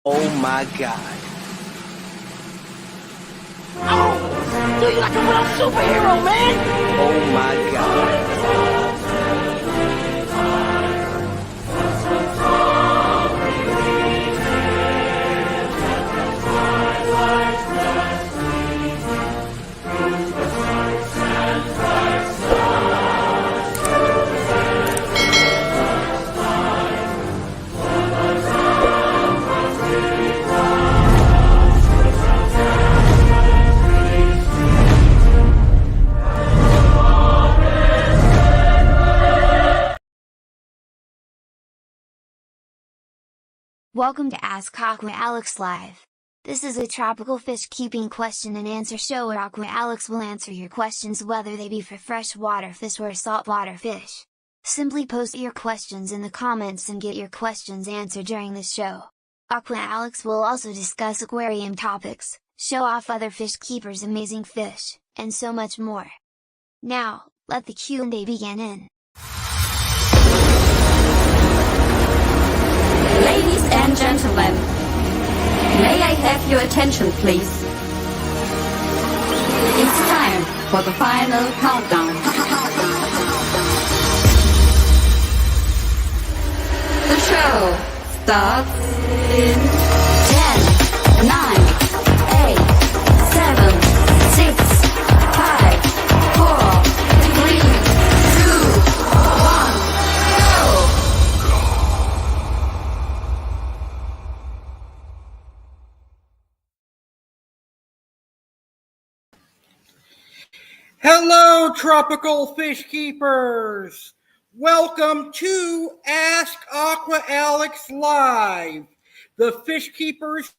Oh my God. Oh, dude, you're like a real superhero, man! Oh my God. Welcome to Ask Aqua Alex Live. This is a tropical fish keeping question and answer show where Aqua Alex will answer your questions whether they be for freshwater fish or saltwater fish. Simply post your questions in the comments and get your questions answered during the show. Aqua Alex will also discuss aquarium topics, show off other fish keepers' amazing fish, and so much more. Now, let the Q&A begin. Ladies and gentlemen, may I have your attention please? It's time for the final countdown. The show starts in 10, 9, 8, 7, 6, 5, 4, 3, 2, 1, go! Hello, tropical fish keepers! Welcome to Ask Aqua Alex Live, the Fish Keepers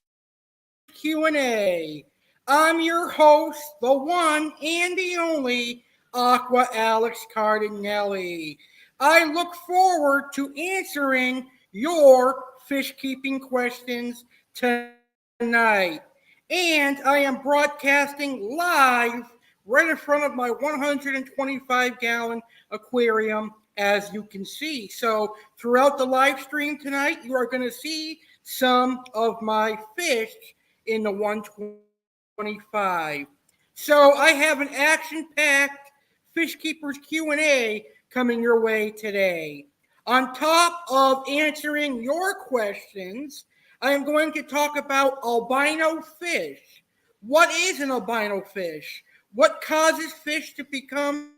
Q&A. I'm your host, the one and the only Aqua Alex Cardinale. I look forward to answering your fish keeping questions tonight. And I am broadcasting live right in front of my 125-gallon aquarium, as you can see. So throughout the live stream tonight, you are going to see some of my fish in the 125. So I have an action-packed Fish Keepers Q&A coming your way today. On top of answering your questions, I am going to talk about albino fish. What is an albino fish? What causes fish to become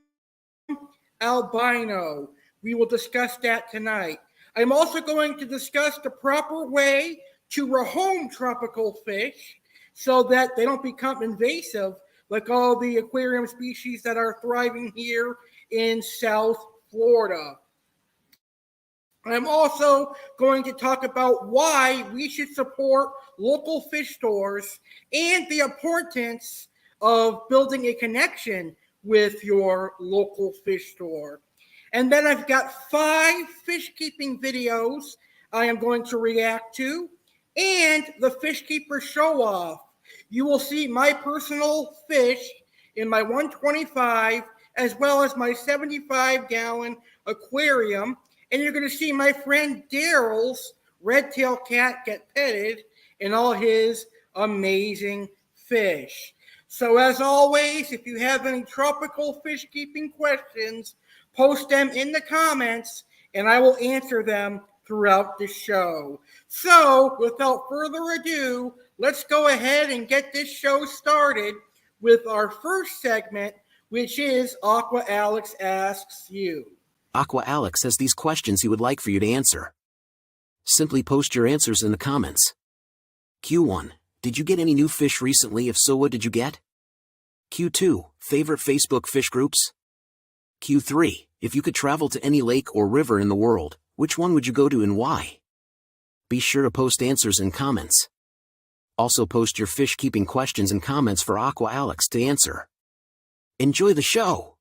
albino? We will discuss that tonight. I'm also going to discuss the proper way to rehome tropical fish so that they don't become invasive like all the aquarium species that are thriving here in South Florida. I'm also going to talk about why we should support local fish stores and the importance of building a connection with your local fish store. And then I've got 5 fish keeping videos I am going to react to, and the Fish Keeper Showoff. You will see my personal fish in my 125 as well as my 75-gallon aquarium, and you're going to see my friend Daryl's red-tailed cat get petted and all his amazing fish. So as always, if you have any tropical fish keeping questions, post them in the comments and I will answer them throughout the show. So without further ado, let's go ahead and get this show started with our first segment, which is Aqua Alex Asks You. Aqua Alex has these questions he would like for you to answer. Simply post your answers in the comments. Q1. Did you get any new fish recently? If so, what did you get? Q2. Favorite Facebook fish groups? Q3. If you could travel to any lake or river in the world, which one would you go to and why? Be sure to post answers in comments. Also post your fish keeping questions and comments for Aqua Alex to answer. Enjoy the show!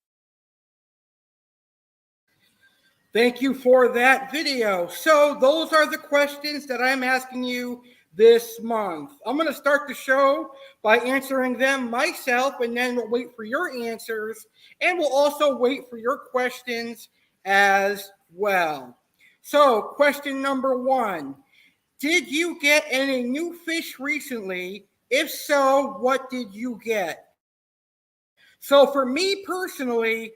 Thank you for that video. So those are the questions that I'm asking you this month. I'm going to start the show by answering them myself, and then we'll wait for your answers, and we'll also wait for your questions as well. So question number 1. Did you get any new fish recently? If so, what did you get? So for me personally,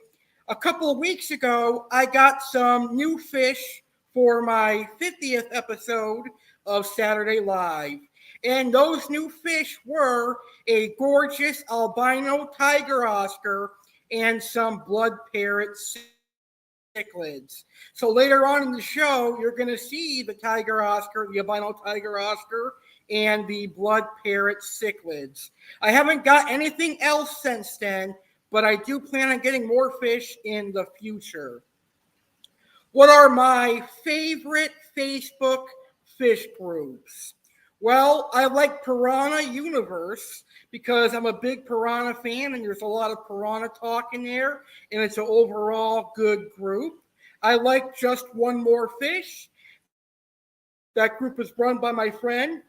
a couple of weeks ago, I got some new fish for my 50th episode of Saturday Live. And those new fish were a gorgeous albino tiger Oscar and some blood parrot cichlids. So later on in the show, you're going to see the tiger Oscar, the albino tiger Oscar, and the blood parrot cichlids. I haven't got anything else since then, but I do plan on getting more fish in the future. What are my favorite Facebook fish groups? Well, I like Piranha Universe because I'm a big piranha fan and there's a lot of piranha talk in there, and it's an overall good group. I like Just One More Fish. That group is run by my friend,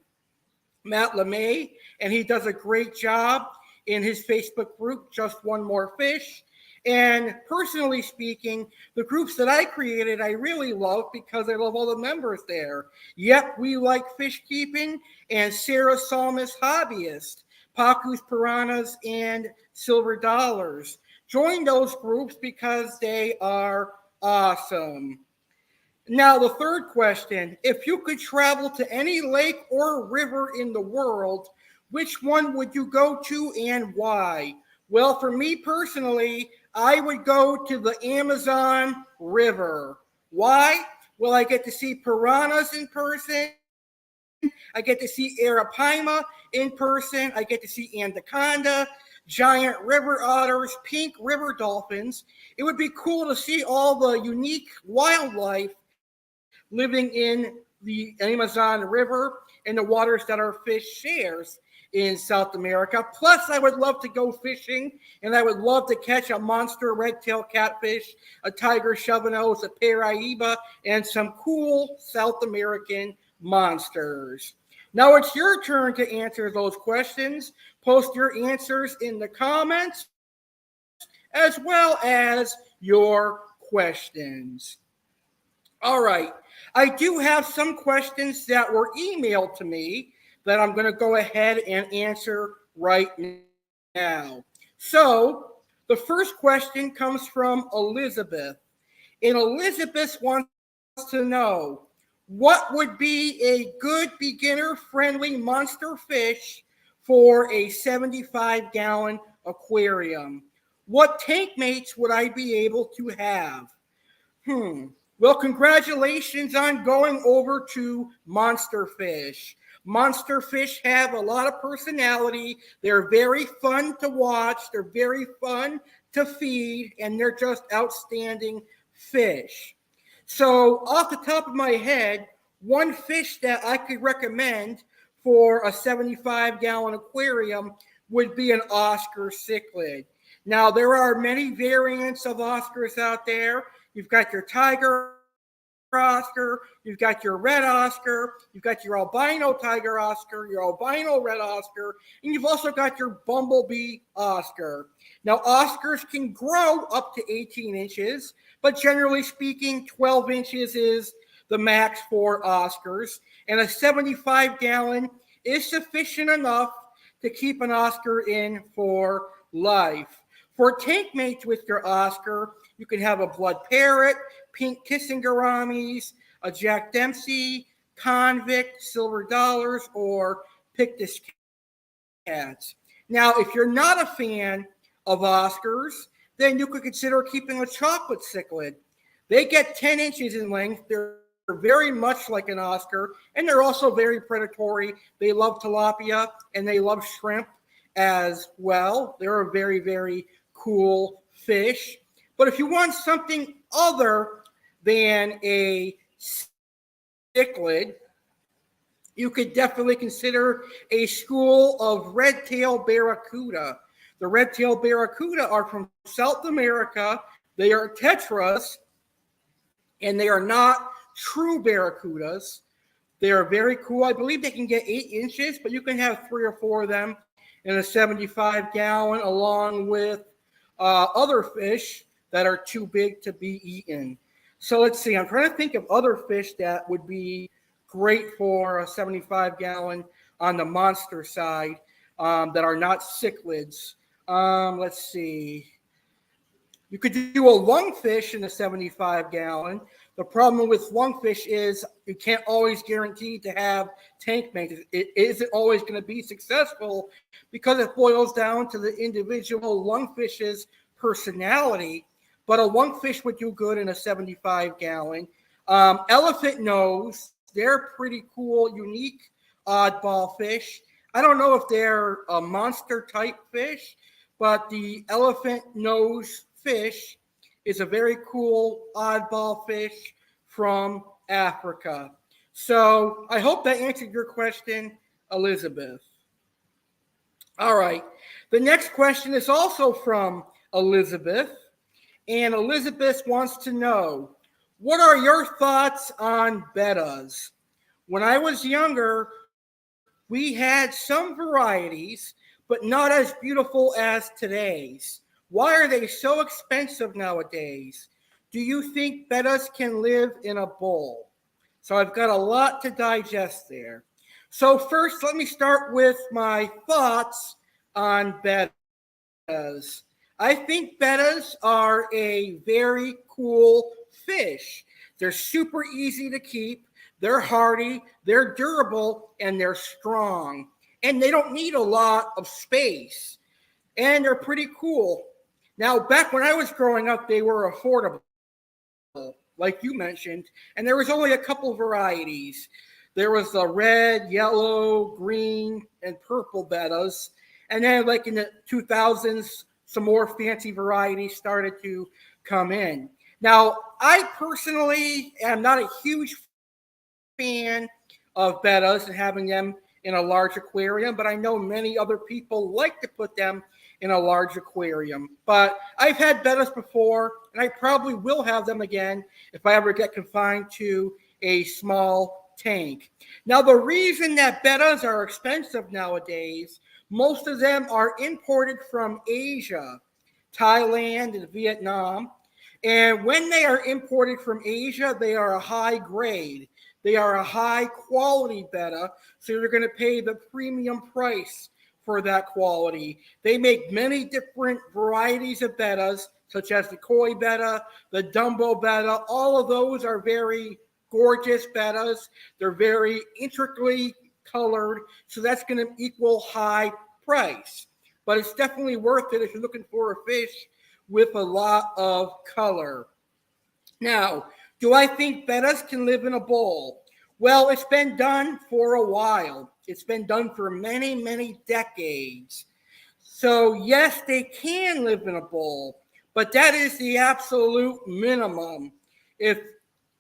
Matt LeMay, and he does a great job in his Facebook group, Just One More Fish. And personally speaking, the groups that I created, I really love because I love all the members there. Yep, We Like Fish Keeping and Sarah Salmus Hobbyist, Pacu's Piranhas, and Silver Dollars. Join those groups because they are awesome. Now, the third question, if you could travel to any lake or river in the world, which one would you go to and why? Well, for me personally, I would go to the Amazon River. Why? Well, I get to see piranhas in person. I get to see arapaima in person. I get to see anaconda, giant river otters, pink river dolphins. It would be cool to see all the unique wildlife living in the Amazon River and the waters that our fish shares in South America. Plus, I would love to go fishing, and I would love to catch a monster red-tailed catfish, a tiger shovelnose, a paraiba, and some cool South American monsters. Now it's your turn to answer those questions. Post your answers in the comments as well as your questions. All right, I do have some questions that were emailed to me that I'm going to go ahead and answer right now. So the first question comes from Elizabeth. And Elizabeth wants to know, what would be a good beginner-friendly monster fish for a 75-gallon aquarium? What tank mates would I be able to have? Well, congratulations on going over to Monster Fish. Monster Fish have a lot of personality. They're very fun to watch. They're very fun to feed, and they're just outstanding fish. So off the top of my head, one fish that I could recommend for a 75-gallon aquarium would be an Oscar cichlid. Now, there are many variants of Oscars out there. You've got your tiger Oscar, you've got your red Oscar, you've got your albino tiger Oscar, your albino red Oscar, and you've also got your bumblebee Oscar. Now, Oscars can grow up to 18 inches, but generally speaking, 12 inches is the max for Oscars, and a 75-gallon is sufficient enough to keep an Oscar in for life. For tank mates with your Oscar, you can have a blood parrot, pink kissing gouramis, a Jack Dempsey, convict, silver dollars, or pictus cats. Now, if you're not a fan of Oscars, then you could consider keeping a chocolate cichlid. They get 10 inches in length. They're very much like an Oscar, and they're also very predatory. They love tilapia, and they love shrimp as well. They're a very, very cool fish. But if you want something other than a cichlid, you could definitely consider a school of red-tailed barracuda. The red-tailed barracuda are from South America. They are tetras, and they are not true barracudas. They are very cool. I believe they can get 8 inches, but you can have 3 or 4 of them in a 75-gallon, along with other fish that are too big to be eaten. So let's see. I'm trying to think of other fish that would be great for a 75-gallon on the monster side that are not cichlids. Let's see. You could do a lungfish in a 75-gallon. The problem with lungfish is you can't always guarantee to have tank maintenance. It isn't always going to be successful because it boils down to the individual lungfish's personality. But a lungfish would do good in a 75-gallon. Elephant nose, they're pretty cool, unique oddball fish. I don't know if they're a monster type fish, but the elephant nose fish is a very cool oddball fish from Africa. So I hope that answered your question, Elizabeth. All right. The next question is also from Elizabeth. And Elizabeth wants to know, what are your thoughts on bettas? When I was younger, we had some varieties, but not as beautiful as today's. Why are they so expensive nowadays? Do you think bettas can live in a bowl? So I've got a lot to digest there. So first, let me start with my thoughts on bettas. I think bettas are a very cool fish. They're super easy to keep. They're hardy, they're durable, and they're strong. And they don't need a lot of space. And they're pretty cool. Now, back when I was growing up, they were affordable, like you mentioned, and there was only a couple varieties. There was the red, yellow, green, and purple bettas. And then like in the 2000s, some more fancy varieties started to come in. Now, I personally am not a huge fan of bettas and having them in a large aquarium, but I know many other people like to put them in a large aquarium. But I've had bettas before, and I probably will have them again if I ever get confined to a small tank. Now, the reason that bettas are expensive nowadays, most of them are imported from Asia, Thailand, and Vietnam. And when they are imported from Asia, they are a high grade. They are a high quality betta, so you're going to pay the premium price for that quality. They make many different varieties of bettas, such as the koi betta, the Dumbo betta. All of those are very gorgeous bettas. They're very intricately colored, so that's going to equal high price. But it's definitely worth it if you're looking for a fish with a lot of color. Now, do I think bettas can live in a bowl? Well, it's been done for a while. It's been done for many, many decades. So yes, they can live in a bowl, but that is the absolute minimum. If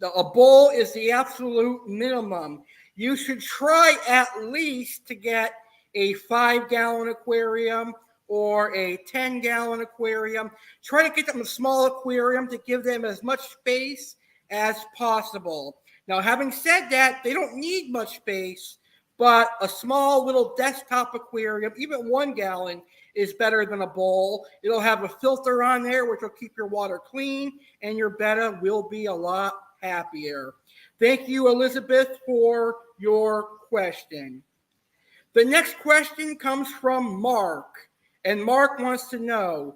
a bowl is the absolute minimum, you should try at least to get a 5-gallon aquarium or a 10-gallon aquarium. Try to get them a small aquarium to give them as much space as possible. Now, having said that, they don't need much space, but a small little desktop aquarium, even 1 gallon, is better than a bowl. It'll have a filter on there, which will keep your water clean, and your betta will be a lot happier. Thank you, Elizabeth, for your question. The next question comes from Mark, and Mark wants to know,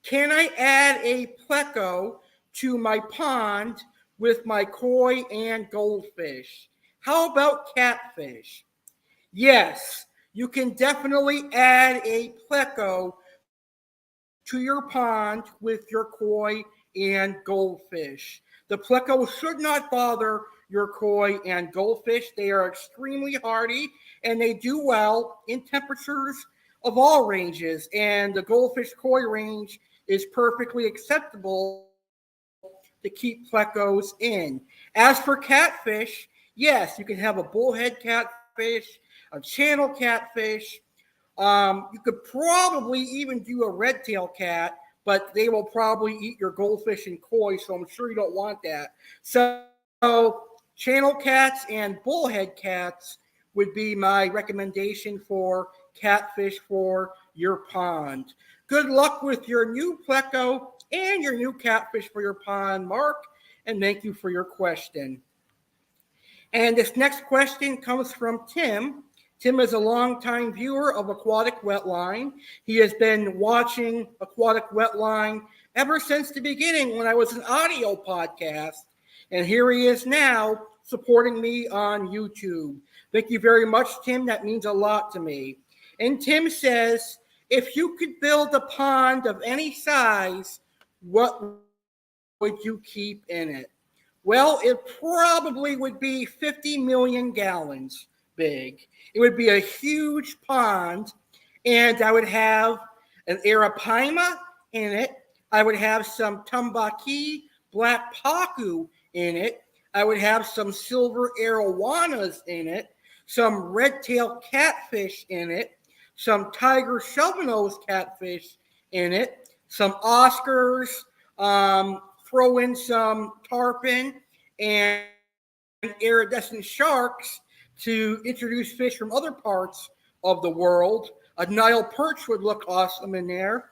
can I add a pleco to my pond with my koi and goldfish? How about catfish? Yes, you can definitely add a pleco to your pond with your koi and goldfish. The pleco should not bother your koi and goldfish. They are extremely hardy and they do well in temperatures of all ranges. And the goldfish koi range is perfectly acceptable to keep plecos in. As for catfish, yes, you can have a bullhead catfish, a channel catfish. You could probably even do a red tail cat, but they will probably eat your goldfish and koi, so I'm sure you don't want that. So channel cats and bullhead cats would be my recommendation for catfish for your pond. Good luck with your new pleco and your new catfish for your pond, Mark, and thank you for your question. And this next question comes from Tim. Tim is a longtime viewer of Aquatic Wetline. He has been watching Aquatic Wetline ever since the beginning when I was an audio podcast. And here he is now supporting me on YouTube. Thank you very much, Tim. That means a lot to me. And Tim says, if you could build a pond of any size, what would you keep in it? Well, it probably would be 50 million gallons big. It would be a huge pond, and I would have an arapaima in it. I would have some tambaki black pacu in it. I would have some silver arowanas in it, some red-tailed catfish in it, some tiger shovel-nose catfish in it, some Oscars, throw in some tarpon and iridescent sharks to introduce fish from other parts of the world. A Nile perch would look awesome in there.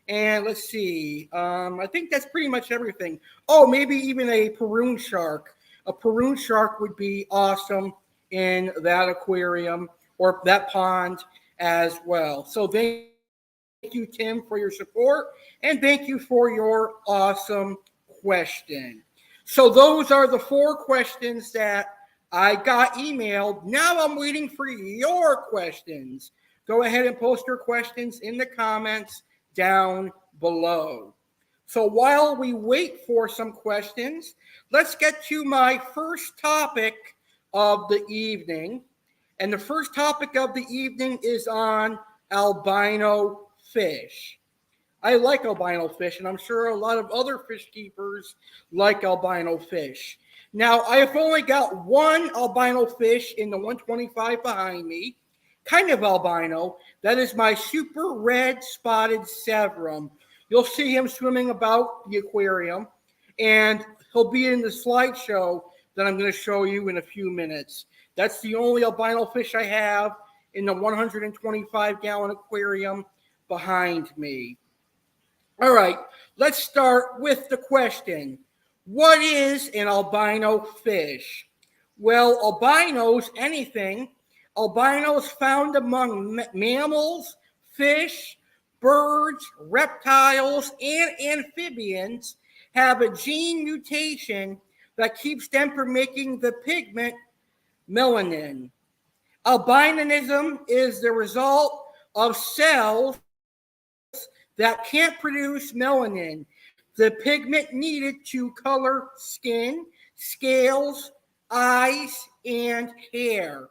And let's see, I think that's pretty much everything. Oh, maybe even a Peroon shark. A Peroon shark would be awesome in that aquarium or that pond as well. So thank you, Tim, for your support, and thank you for your awesome question. So those are the 4 questions that I got emailed. Now I'm waiting for your questions. Go ahead and post your questions in the comments down below. So while we wait for some questions, let's get to my first topic of the evening. And the first topic of the evening is on albino fish. I like albino fish, and I'm sure a lot of other fish keepers like albino fish. Now, I have only got one albino fish in the 125 behind me, kind of albino. That is my super red spotted severum. You'll see him swimming about the aquarium, and he'll be in the slideshow that I'm going to show you in a few minutes. That's the only albino fish I have in the 125-gallon aquarium behind me. All right, let's start with the question. What is an albino fish? Well, albinos, albinos found among mammals, fish, birds, reptiles, and amphibians have a gene mutation that keeps them from making the pigment melanin. Albinism is the result of cells that can't produce melanin, the pigment needed to color skin, scales, eyes, and hair.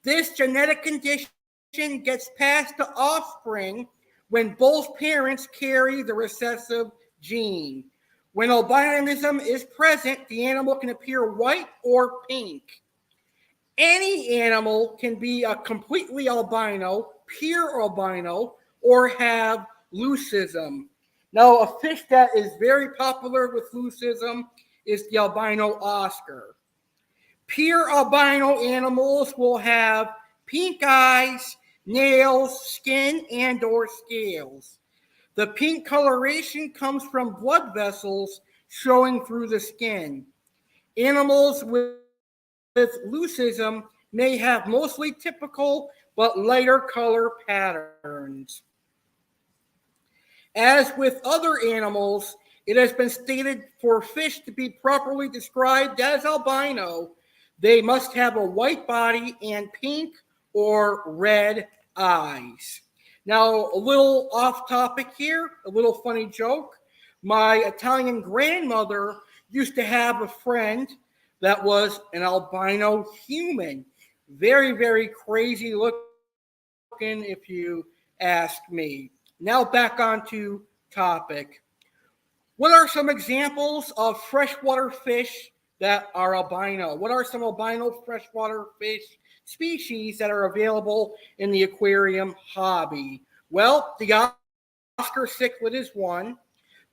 This genetic condition gets passed to offspring when both parents carry the recessive gene. When albinism is present, the animal can appear white or pink. Any animal can be a completely albino, pure albino, or have leucism. Now, a fish that is very popular with leucism is the albino Oscar. Pure albino animals will have pink eyes, nails, skin, and or scales. The pink coloration comes from blood vessels showing through the skin. Animals with leucism may have mostly typical but lighter color patterns. As with other animals, it has been stated for fish to be properly described as albino, they must have a white body and pink or red eyes. Now, a little off topic here, a little funny joke. My Italian grandmother used to have a friend that was an albino human. Very, very crazy looking, if you ask me. Now back onto topic. What are some examples of freshwater fish that are albino? What are some albino freshwater fish species that are available in the aquarium hobby? Well, the Oscar cichlid is one.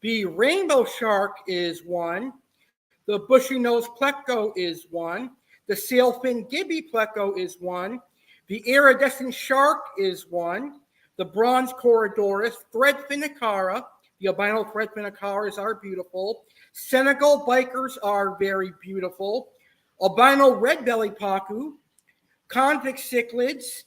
The rainbow shark is one. The bushy-nosed pleco is one. The sailfin gibby pleco is one. The iridescent shark is one. The bronze corridorus, threadfin acara. The albino threadfin acaras are beautiful. Senegal bikers are very beautiful. albino red belly pacu, convict cichlids,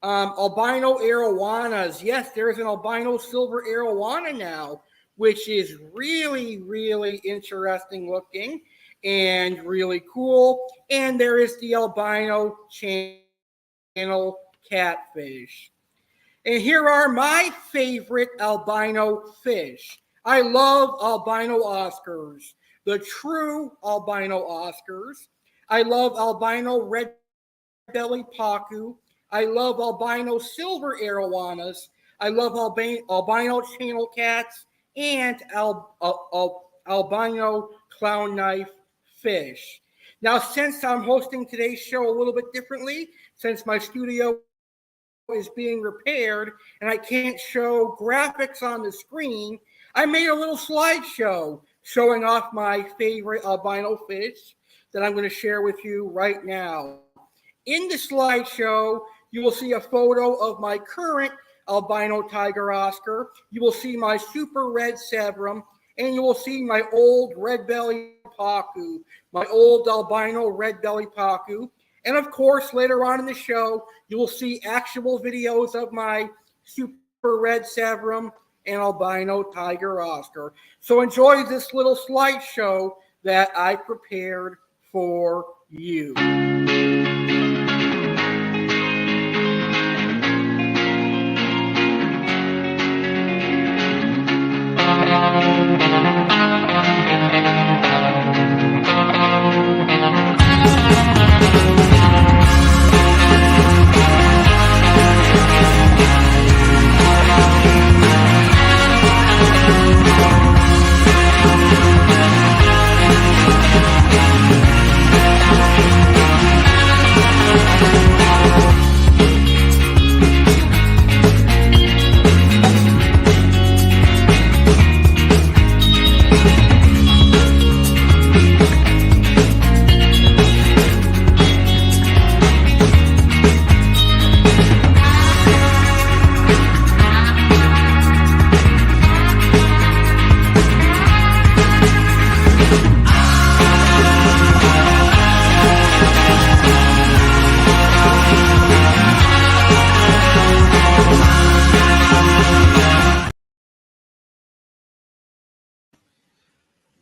albino arowanas. Yes, there's an albino silver arowana now, which is really, really interesting looking and really cool. And there is the albino channel catfish. And here are my favorite albino fish. I love albino Oscars, the true albino Oscars. I love albino red belly pacu. I love albino silver arowanas. I love albino channel cats and albino clown knife fish. Now, since I'm hosting today's show a little bit differently, since my studio is being repaired and I can't show graphics on the screen, I made a little slideshow showing off my favorite albino fish that I'm going to share with you right now. In the slideshow, you will see a photo of my current albino tiger Oscar. You will see my super red Severum, and you will see my old red belly pacu, my old albino red belly pacu. And of course, later on in the show, you will see actual videos of my super red Severum and albino tiger Oscar. So enjoy this little slideshow that I prepared for you.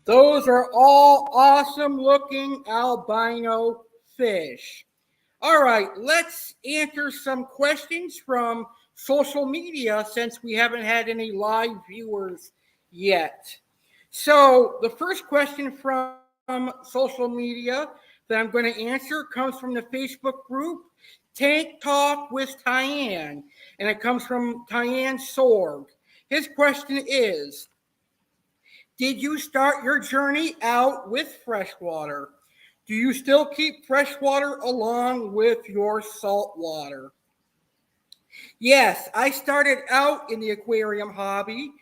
Those are all awesome looking albino fish. All right, let's answer some questions from social media since we haven't had any live viewers yet. So the first question from social media that I'm going to answer comes from the Facebook group Tank Talk with Tyann, and it comes from Tyann Sorg. His question is, did you start your journey out with freshwater? Do you still keep freshwater along with your saltwater? Yes, I started out in the aquarium hobby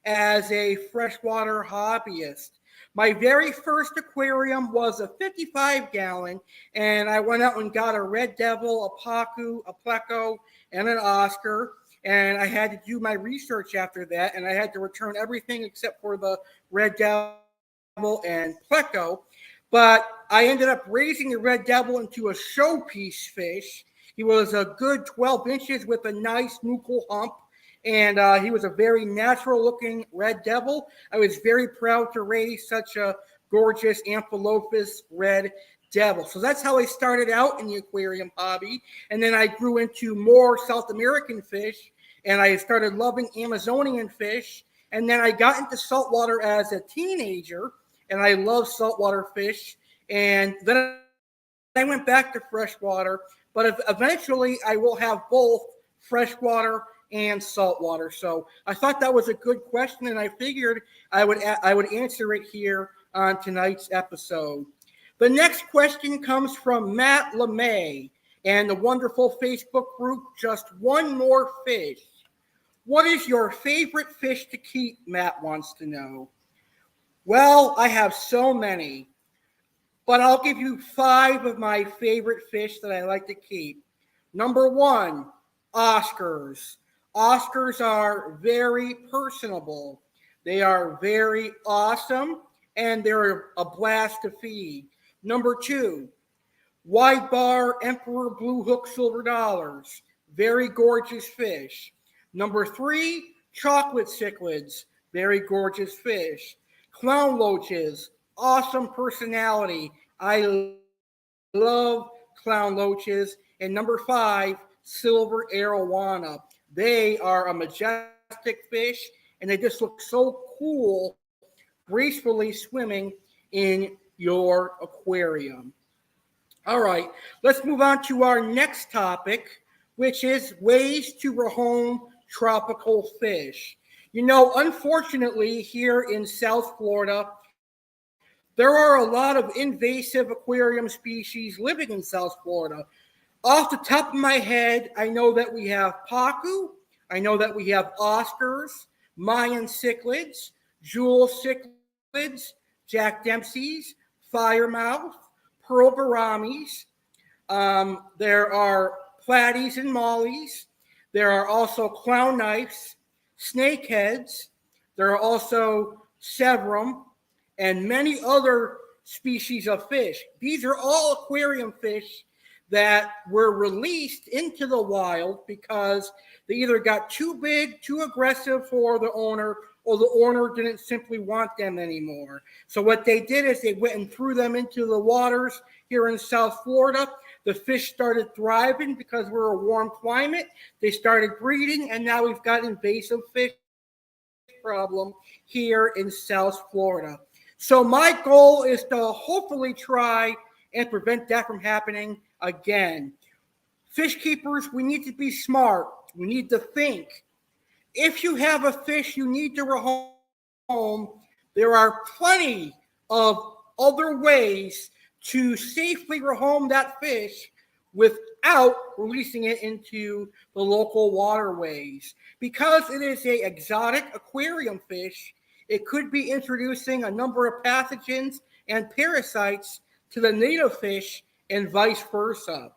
as a freshwater hobbyist. My very first aquarium was a 55-gallon, and I went out and got a red devil, a pacu, a pleco, and an Oscar. And I had to do my research after that, and I had to return everything except for the red devil and pleco. But I ended up raising the red devil into a showpiece fish. He was a good 12 inches with a nice nuchal hump, and he was a very natural-looking red devil. I was very proud to raise such a gorgeous Amphilophus red devil. So that's how I started out in the aquarium hobby, and then I grew into more South American fish, and I started loving Amazonian fish, and then I got into saltwater as a teenager, and I love saltwater fish, and then I went back to freshwater, but eventually I will have both freshwater and saltwater. So I thought that was a good question, and I figured I would answer it here on tonight's episode. The next question comes from Matt LeMay and the wonderful Facebook group Just One More Fish. What is your favorite fish to keep, Matt wants to know. Well, I have so many, but I'll give you 5 of my favorite fish that I like to keep. Number 1, Oscars. Oscars are very personable. They are very awesome, and they're a blast to feed. Number 2, wide bar emperor blue hook silver dollars. Very gorgeous fish. Number 3, chocolate cichlids. Very gorgeous fish. Clown loaches. Awesome personality. I love clown loaches. And number 5, silver arowana. They are a majestic fish, and they just look so cool, gracefully swimming in your aquarium. All right, let's move on to our next topic, which is ways to rehome tropical fish. You know, unfortunately, here in South Florida, there are a lot of invasive aquarium species living in South Florida. Off the top of my head, I know that we have pacu, I know that we have Oscars, Mayan cichlids, jewel cichlids, Jack Dempsey's, firemouth, pearl gouramis. There are platies and mollies. There are also clown knifes, snakeheads. There are also severum and many other species of fish. These are all aquarium fish that were released into the wild because they either got too big, too aggressive for the owner, or the owner didn't simply want them anymore. So what they did is they went and threw them into the waters here in South Florida. The fish started thriving because we're a warm climate. They started breeding, and now we've got invasive fish problem here in South Florida. So my goal is to hopefully try and prevent that from happening again. Fish keepers, we need to be smart. We need to think. If you have a fish you need to rehome, there are plenty of other ways to safely rehome that fish without releasing it into the local waterways. Because it is an exotic aquarium fish, it could be introducing a number of pathogens and parasites to the native fish and vice versa.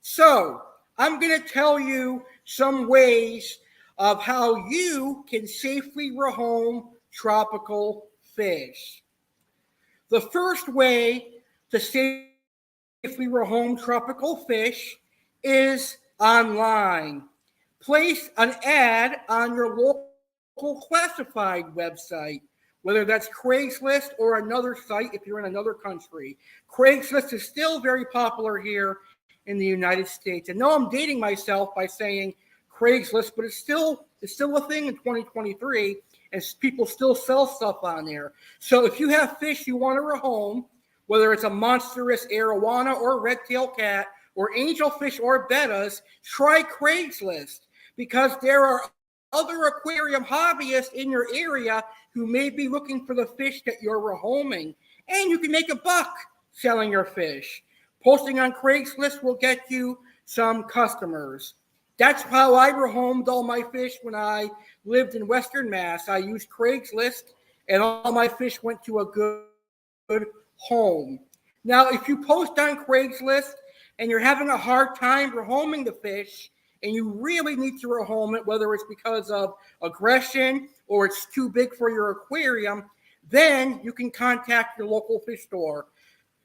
So I'm going to tell you some ways of how you can safely rehome tropical fish. The first way to safely rehome tropical fish is online. Place an ad on your local classified website, whether that's Craigslist or another site if you're in another country. Craigslist is still very popular here in the United States. And no, I'm dating myself by saying Craigslist, but it's still a thing in 2023, and people still sell stuff on there. So if you have fish you want to rehome, whether it's a monstrous arowana or red-tailed cat or angelfish or bettas, try Craigslist, because there are other aquarium hobbyists in your area who may be looking for the fish that you're rehoming, and you can make a buck selling your fish. Posting on Craigslist will get you some customers. That's how I rehomed all my fish when I lived in Western Mass. I used Craigslist, and all my fish went to a good home. Now, if you post on Craigslist and you're having a hard time rehoming the fish, and you really need to rehome it, whether it's because of aggression or it's too big for your aquarium, then you can contact your local fish store.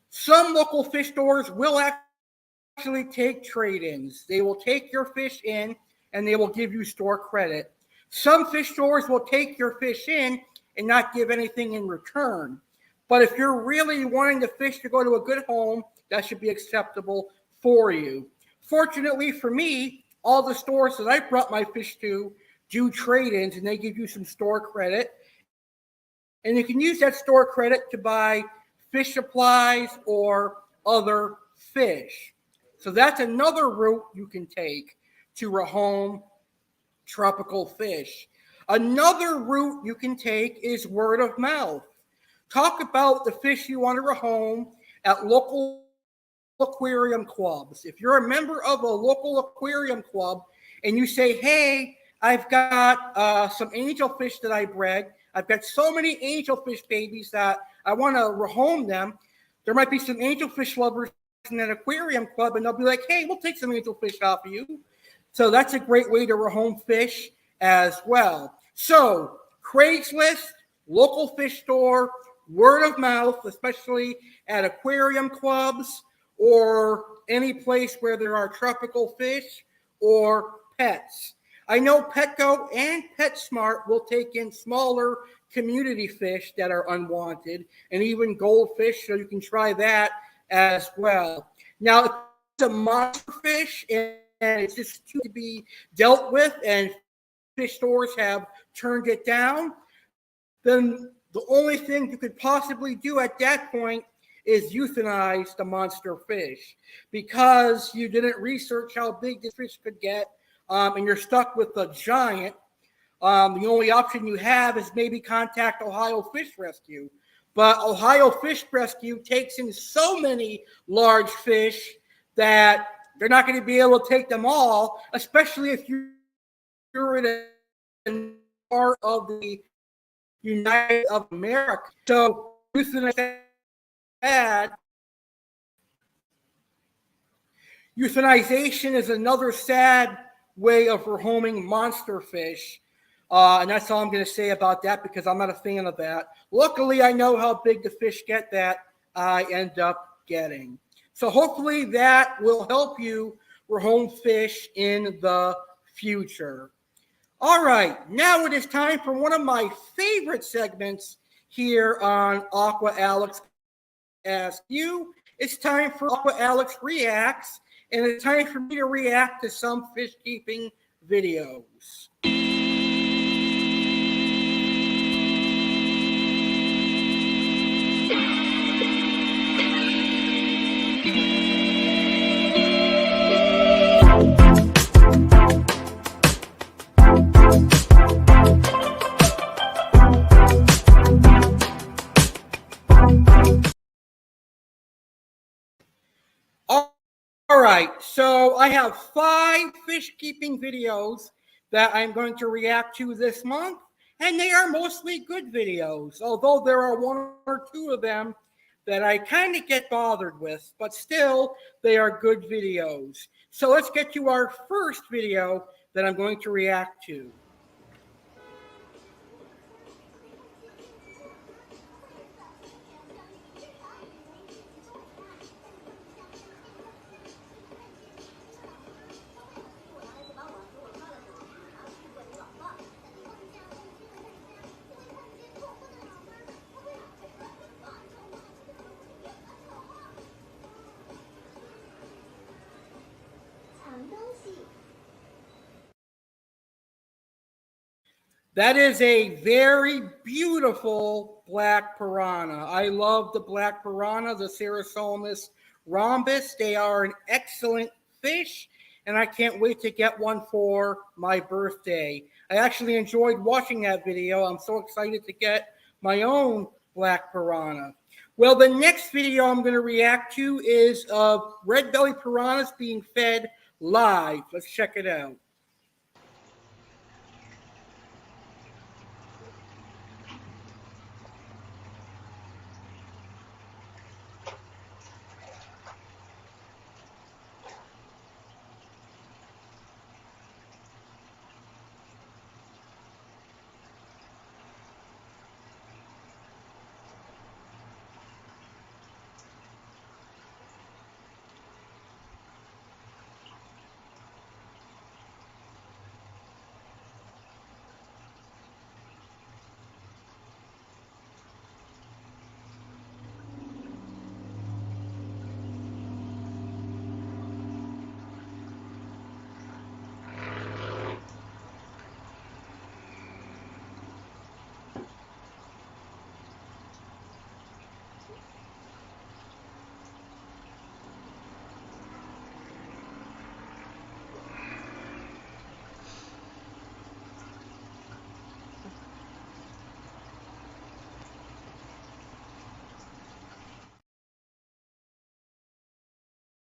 Some local fish stores will actually take trade-ins. They will take your fish in and they will give you store credit. Some fish stores will take your fish in and not give anything in return. But if you're really wanting the fish to go to a good home, that should be acceptable for you. Fortunately for me, all the stores that I brought my fish to do trade-ins, and they give you some store credit. And you can use that store credit to buy fish supplies or other fish. So that's another route you can take to rehome tropical fish. Another route you can take is word of mouth. Talk about the fish you want to rehome at local aquarium clubs. If you're a member of a local aquarium club and you say, hey, I've got some angelfish that I bred. I've got so many angelfish babies that I want to rehome them. There might be some angelfish lovers in that aquarium club, and they'll be like, hey, we'll take some angelfish off of you. So that's a great way to rehome fish as well. So Craigslist, local fish store, word of mouth, especially at aquarium clubs or any place where there are tropical fish or pets. I know Petco and PetSmart will take in smaller community fish that are unwanted and even goldfish, so you can try that as well. Now, if it's a monster fish and it's just to be dealt with and fish stores have turned it down, then the only thing you could possibly do at that point is euthanize the monster fish, because you didn't research how big the fish could get, and you're stuck with a giant. The only option you have is maybe contact Ohio Fish Rescue. But Ohio Fish Rescue takes in so many large fish that they're not going to be able to take them all, especially if you're in a part of the United of America. So euthanization is another sad way of rehoming monster fish. And that's all I'm going to say about that, because I'm not a fan of that. Luckily, I know how big the fish get that I end up getting. So hopefully that will help you rehome fish in the future. All right, now it is time for one of my favorite segments here on Aqua Alex Ask You. It's time for Aqua Alex Reacts, and it's time for me to react to some fish keeping videos. All right, so I have 5 fish keeping videos that I'm going to react to this month, and they are mostly good videos, although there are 1 or 2 of them that I kind of get bothered with, but still, they are good videos. So let's get to our first video that I'm going to react to. That is a very beautiful black piranha. I love the black piranha, the Cerasomus rhombus. They are an excellent fish, and I can't wait to get one for my birthday. I actually enjoyed watching that video. I'm so excited to get my own black piranha. Well, the next video I'm going to react to is of red belly piranhas being fed live. Let's check it out.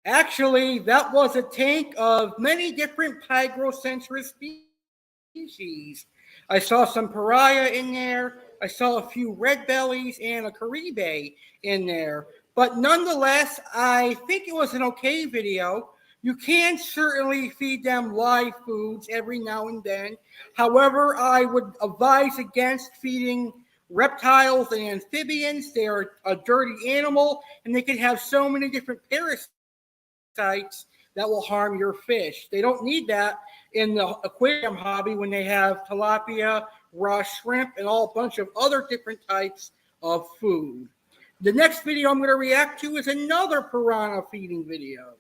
Actually, that was a tank of many different Pygrocentrus species. I saw some pariah in there. I saw a few red bellies and a caribe in there. But nonetheless, I think it was an okay video. You can certainly feed them live foods every now and then. However, I would advise against feeding reptiles and amphibians. They are a dirty animal, and they can have so many different parasites that will harm your fish. They don't need that in the aquarium hobby when they have tilapia, raw shrimp, and all a bunch of other different types of food. The next video I'm going to react to is another piranha feeding video.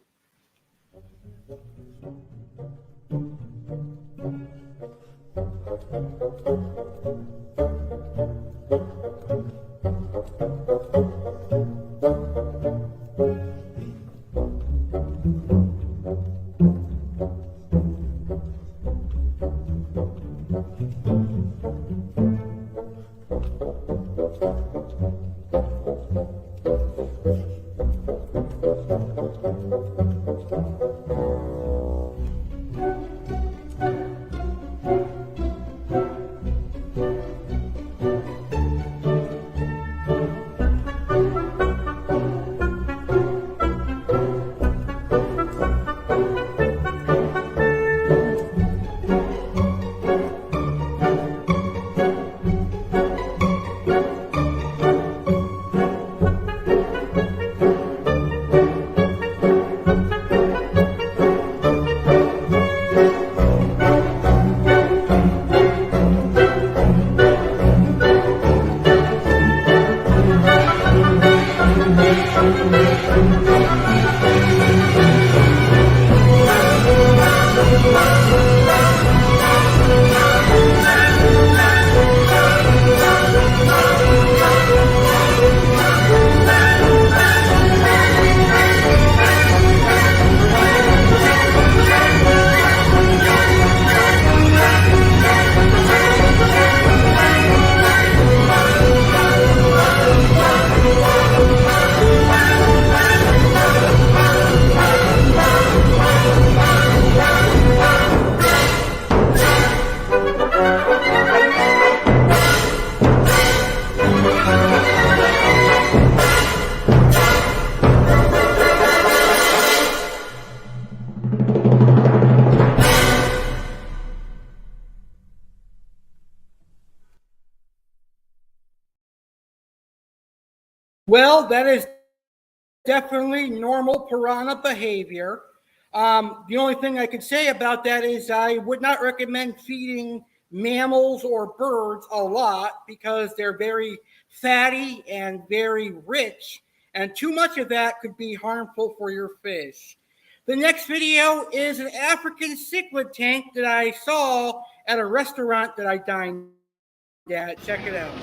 Well, that is definitely normal piranha behavior. The only thing I could say about that is I would not recommend feeding mammals or birds a lot because they're very fatty and very rich, and too much of that could be harmful for your fish. The next video is an African cichlid tank that I saw at a restaurant that I dined at. Check it out.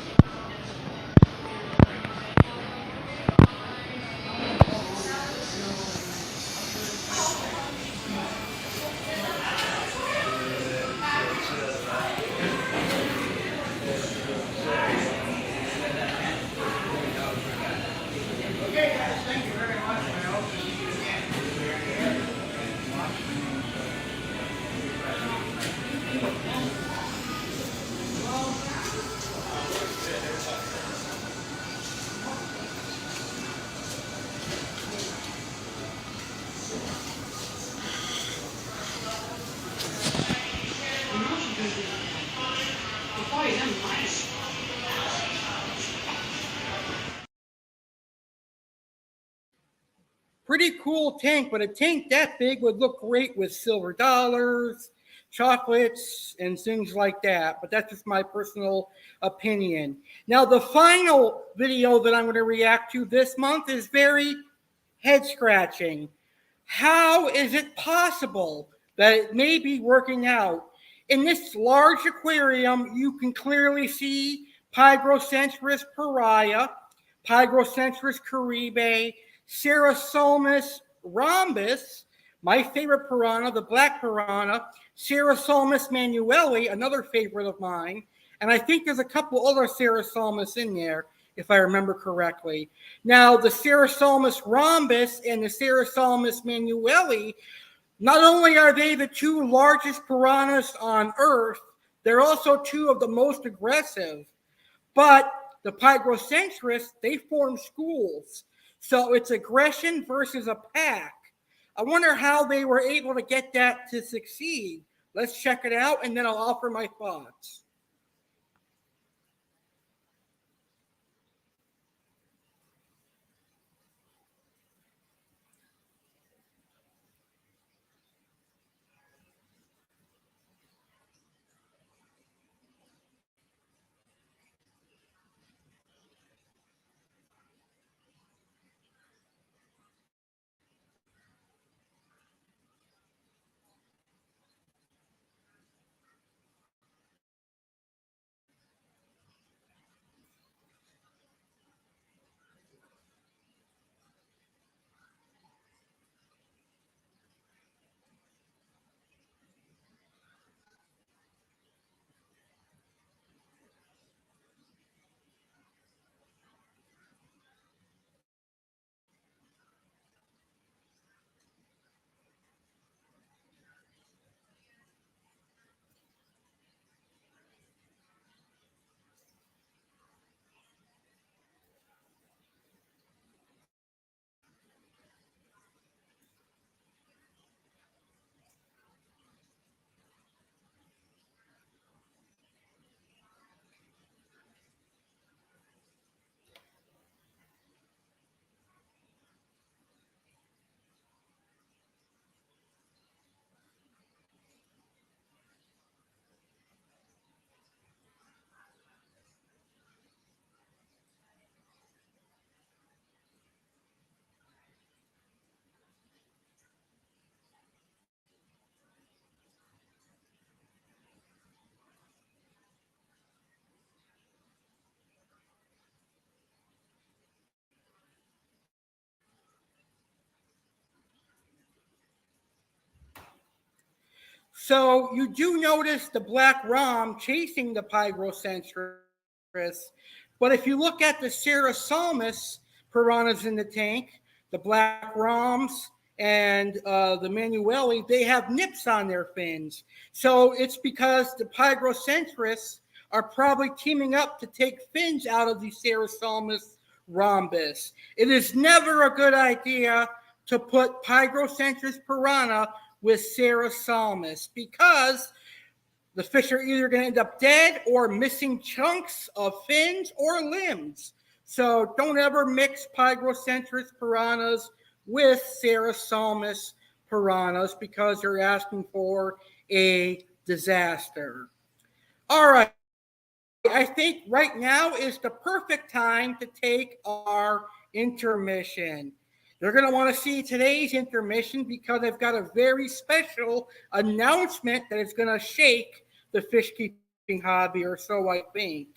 Pretty cool tank, but a tank that big would look great with silver dollars, chocolates, and things like that. But that's just my personal opinion. Now, the final video that I'm going to react to this month is very head-scratching. How is it possible that it may be working out? In this large aquarium, you can clearly see Pygrocentris pariah, Pygrocentris caribe, Cerasolmus rhombus, my favorite piranha, the black piranha, Cerasolmus manueli, another favorite of mine, and I think there's a couple other Cerasolmus in there, if I remember correctly. Now, the Cerasolmus rhombus and the Cerasolmus manueli, not only are they the two largest piranhas on Earth, they're also two of the most aggressive. But the Pygrocentris, they form schools. So it's aggression versus a pack. I wonder how they were able to get that to succeed. Let's check it out, and then I'll offer my thoughts. So you do notice the black rom chasing the Pygrocentris, but if you look at the Cerasalmus piranhas in the tank, the black roms and the Manueli, they have nips on their fins. So it's because the Pygrocentris are probably teaming up to take fins out of the Cerasalmus rhombus. It is never a good idea to put Pygrocentris piranha with Cerasalmus because the fish are either going to end up dead or missing chunks of fins or limbs. So don't ever mix Pygrocentris piranhas with Cerasalmus piranhas because you're asking for a disaster. All right. I think right now is the perfect time to take our intermission. You're going to want to see today's intermission because I've got a very special announcement that is going to shake the fish keeping hobby, or so I think.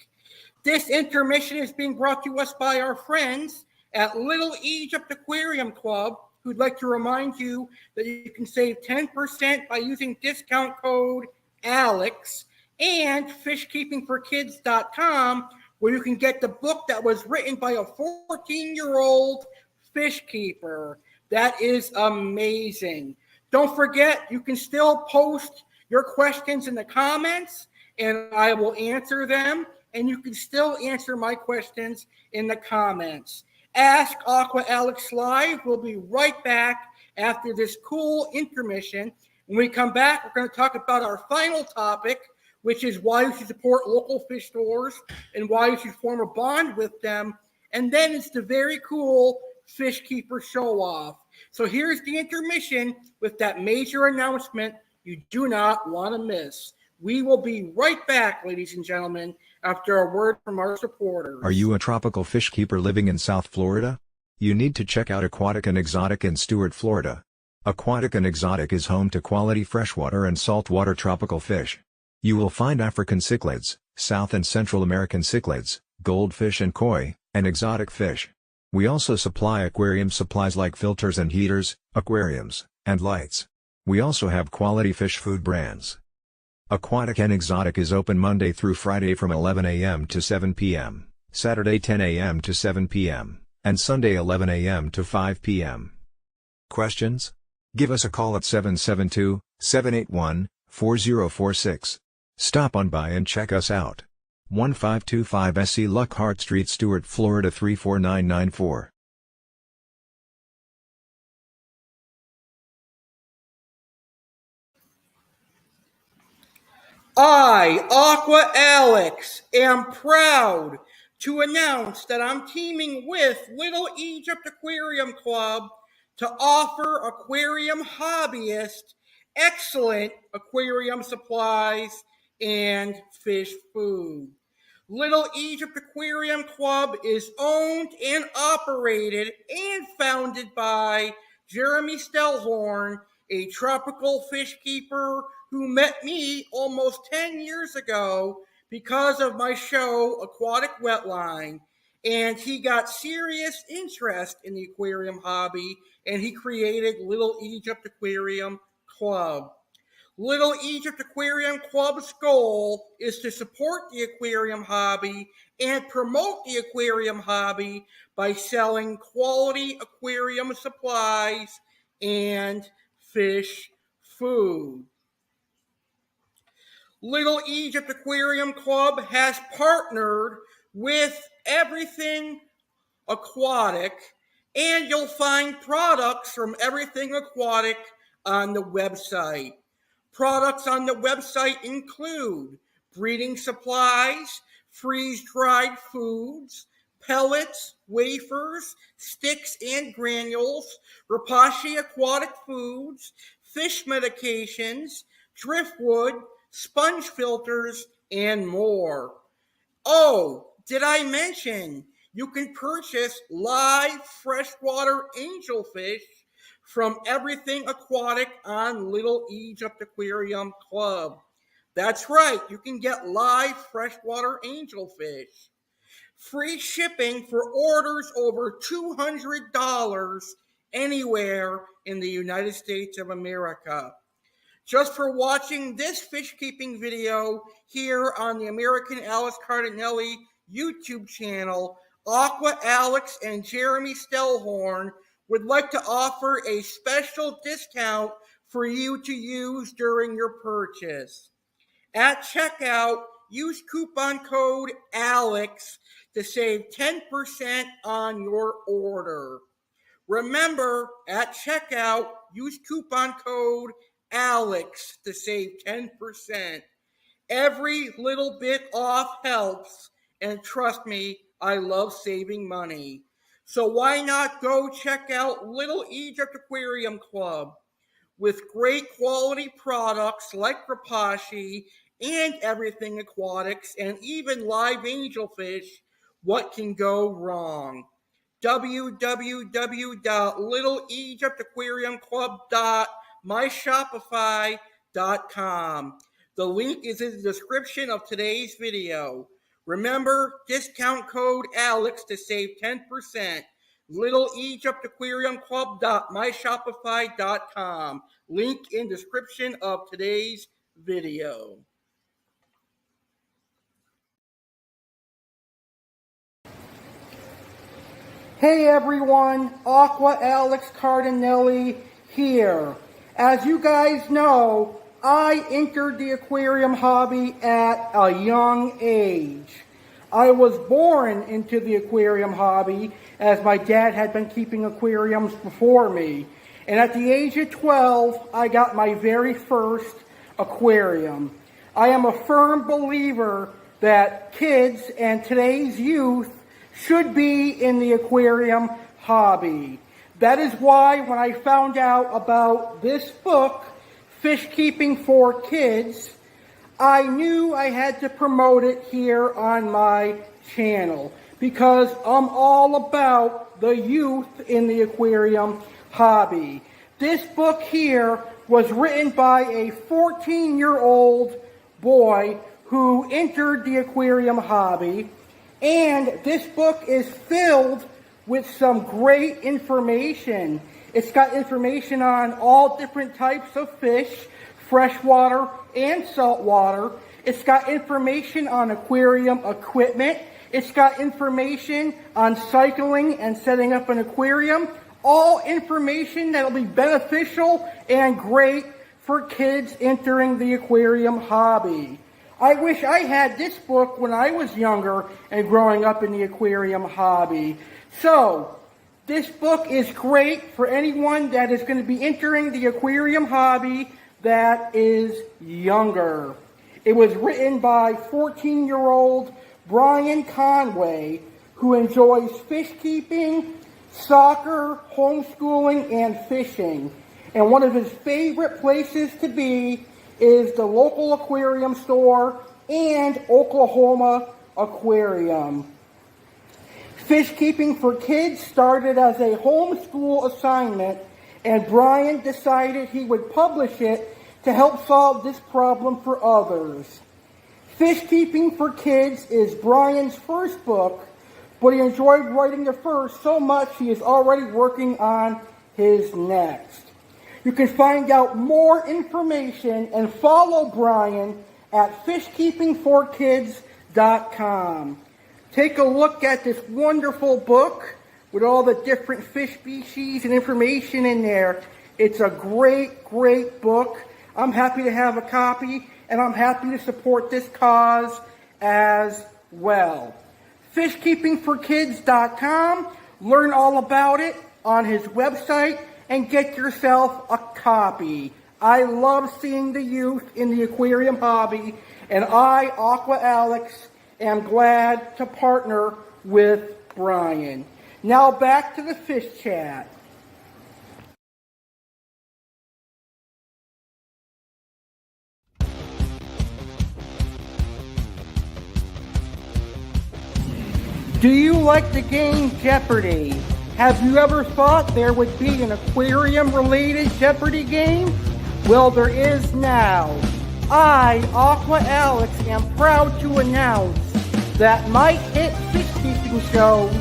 This intermission is being brought to us by our friends at Little Egypt Aquarium Club, who'd like to remind you that you can save 10% by using discount code ALEX, and fishkeepingforkids.com, where you can get the book that was written by a 14-year-old fish keeper. That is amazing. Don't forget, you can still post your questions in the comments, and I will answer them, and you can still answer my questions in the comments. Ask Aqua Alex Live. We'll be right back after this cool intermission. When we come back, we're going to talk about our final topic, which is why you should support local fish stores and why you should form a bond with them. And then it's the very cool Fish Keeper Showoff. So here's the intermission with that major announcement you do not want to miss. We will be right back, ladies and gentlemen, after a word from our supporters. Are you a tropical fish keeper living in South Florida? You need to check out Aquatic and Exotic in Stuart, Florida. Aquatic and Exotic is home to quality freshwater and saltwater tropical fish. You will find African cichlids, South and Central American cichlids, goldfish and koi, and exotic fish. We also supply aquarium supplies like filters and heaters, aquariums, and lights. We also have quality fish food brands. Aquatic and Exotic is open Monday through Friday from 11 a.m. to 7 p.m., Saturday 10 a.m. to 7 p.m., and Sunday 11 a.m. to 5 p.m. Questions? Give us a call at 772-781-4046. Stop on by and check us out. 1525 A.C. Lockhart Street, Stuart, Florida 34994. I, Aqua Alex, am proud to announce that I'm teaming with Little Egypt Aquarium Club to offer aquarium hobbyists excellent aquarium supplies and fish food. Little Egypt Aquarium Club is owned and operated and founded by Jeremy Stellhorn, a tropical fish keeper who met me almost 10 years ago because of my show, Aquatic Wetline. And he got serious interest in the aquarium hobby, and he created Little Egypt Aquarium Club. Little Egypt Aquarium Club's goal is to support the aquarium hobby and promote the aquarium hobby by selling quality aquarium supplies and fish food. Little Egypt Aquarium Club has partnered with Everything Aquatic, and you'll find products from Everything Aquatic on the website. Products on the website include breeding supplies, freeze-dried foods, pellets, wafers, sticks and granules, Rapashi aquatic foods, fish medications, driftwood, sponge filters, and more. Oh, did I mention you can purchase live freshwater angelfish from Everything Aquatic on Little Egypt Aquarium Club. That's right, you can get live freshwater angelfish. Free shipping for orders over $200 anywhere in the United States of America. just for watching this fish keeping video here on the American Alex Cardinale YouTube channel, Aqua Alex and Jeremy Stellhorn would like to offer a special discount for you to use during your purchase. At checkout, use coupon code ALEX to save 10% on your order. Remember, at checkout, use coupon code ALEX to save 10%. Every little bit off helps, and trust me, I love saving money. So why not go check out Little Egypt Aquarium Club? With great quality products like Rapashi and everything aquatics and even live angelfish, what can go wrong? www.littleegyptaquariumclub.myshopify.com. The link is in the description of today's video. Remember, discount code ALEX to save 10%. littleegyptaquariumclub.myshopify.com. Link in description of today's video. Hey everyone, Aqua Alex Cardinale here. As you guys know, I entered the aquarium hobby at a young age. I was born into the aquarium hobby as my dad had been keeping aquariums before me. And at the age of 12, I got my very first aquarium. I am a firm believer that kids and today's youth should be in the aquarium hobby. That is why when I found out about this book, Fish Keeping for Kids, I knew I had to promote it here on my channel because I'm all about the youth in the aquarium hobby. This book here was written by a 14-year-old boy who entered the aquarium hobby, and this book is filled with some great information. It's got information on all different types of fish, freshwater and saltwater. It's got information on aquarium equipment. It's got information on cycling and setting up an aquarium. All information that will be beneficial and great for kids entering the aquarium hobby. I wish I had this book when I was younger and growing up in the aquarium hobby. So, this book is great for anyone that is going to be entering the aquarium hobby that is younger. It was written by 14-year-old Brian Conway, who enjoys fish keeping, soccer, homeschooling, and fishing. And one of his favorite places to be is the local aquarium store and Oklahoma Aquarium. Fish Keeping for Kids started as a homeschool assignment, and Brian decided he would publish it to help solve this problem for others. Fish Keeping for Kids is Brian's first book, but he enjoyed writing the first so much he is already working on his next. You can find out more information and follow Brian at fishkeepingforkids.com. Take a look at this wonderful book with all the different fish species and information in there. It's a great, great book. I'm happy to have a copy, and I'm happy to support this cause as well. Fishkeepingforkids.com. Learn all about it on his website and get yourself a copy. I love seeing the youth in the aquarium hobby, and I, Aqua Alex, am glad to partner with Brian. Now back to the fish chat. Do you like the game Jeopardy? Have you ever thought there would be an aquarium-related Jeopardy game? Well, there is now. I, Aqua Alex, am proud to announce that my hit fish-keeping shows,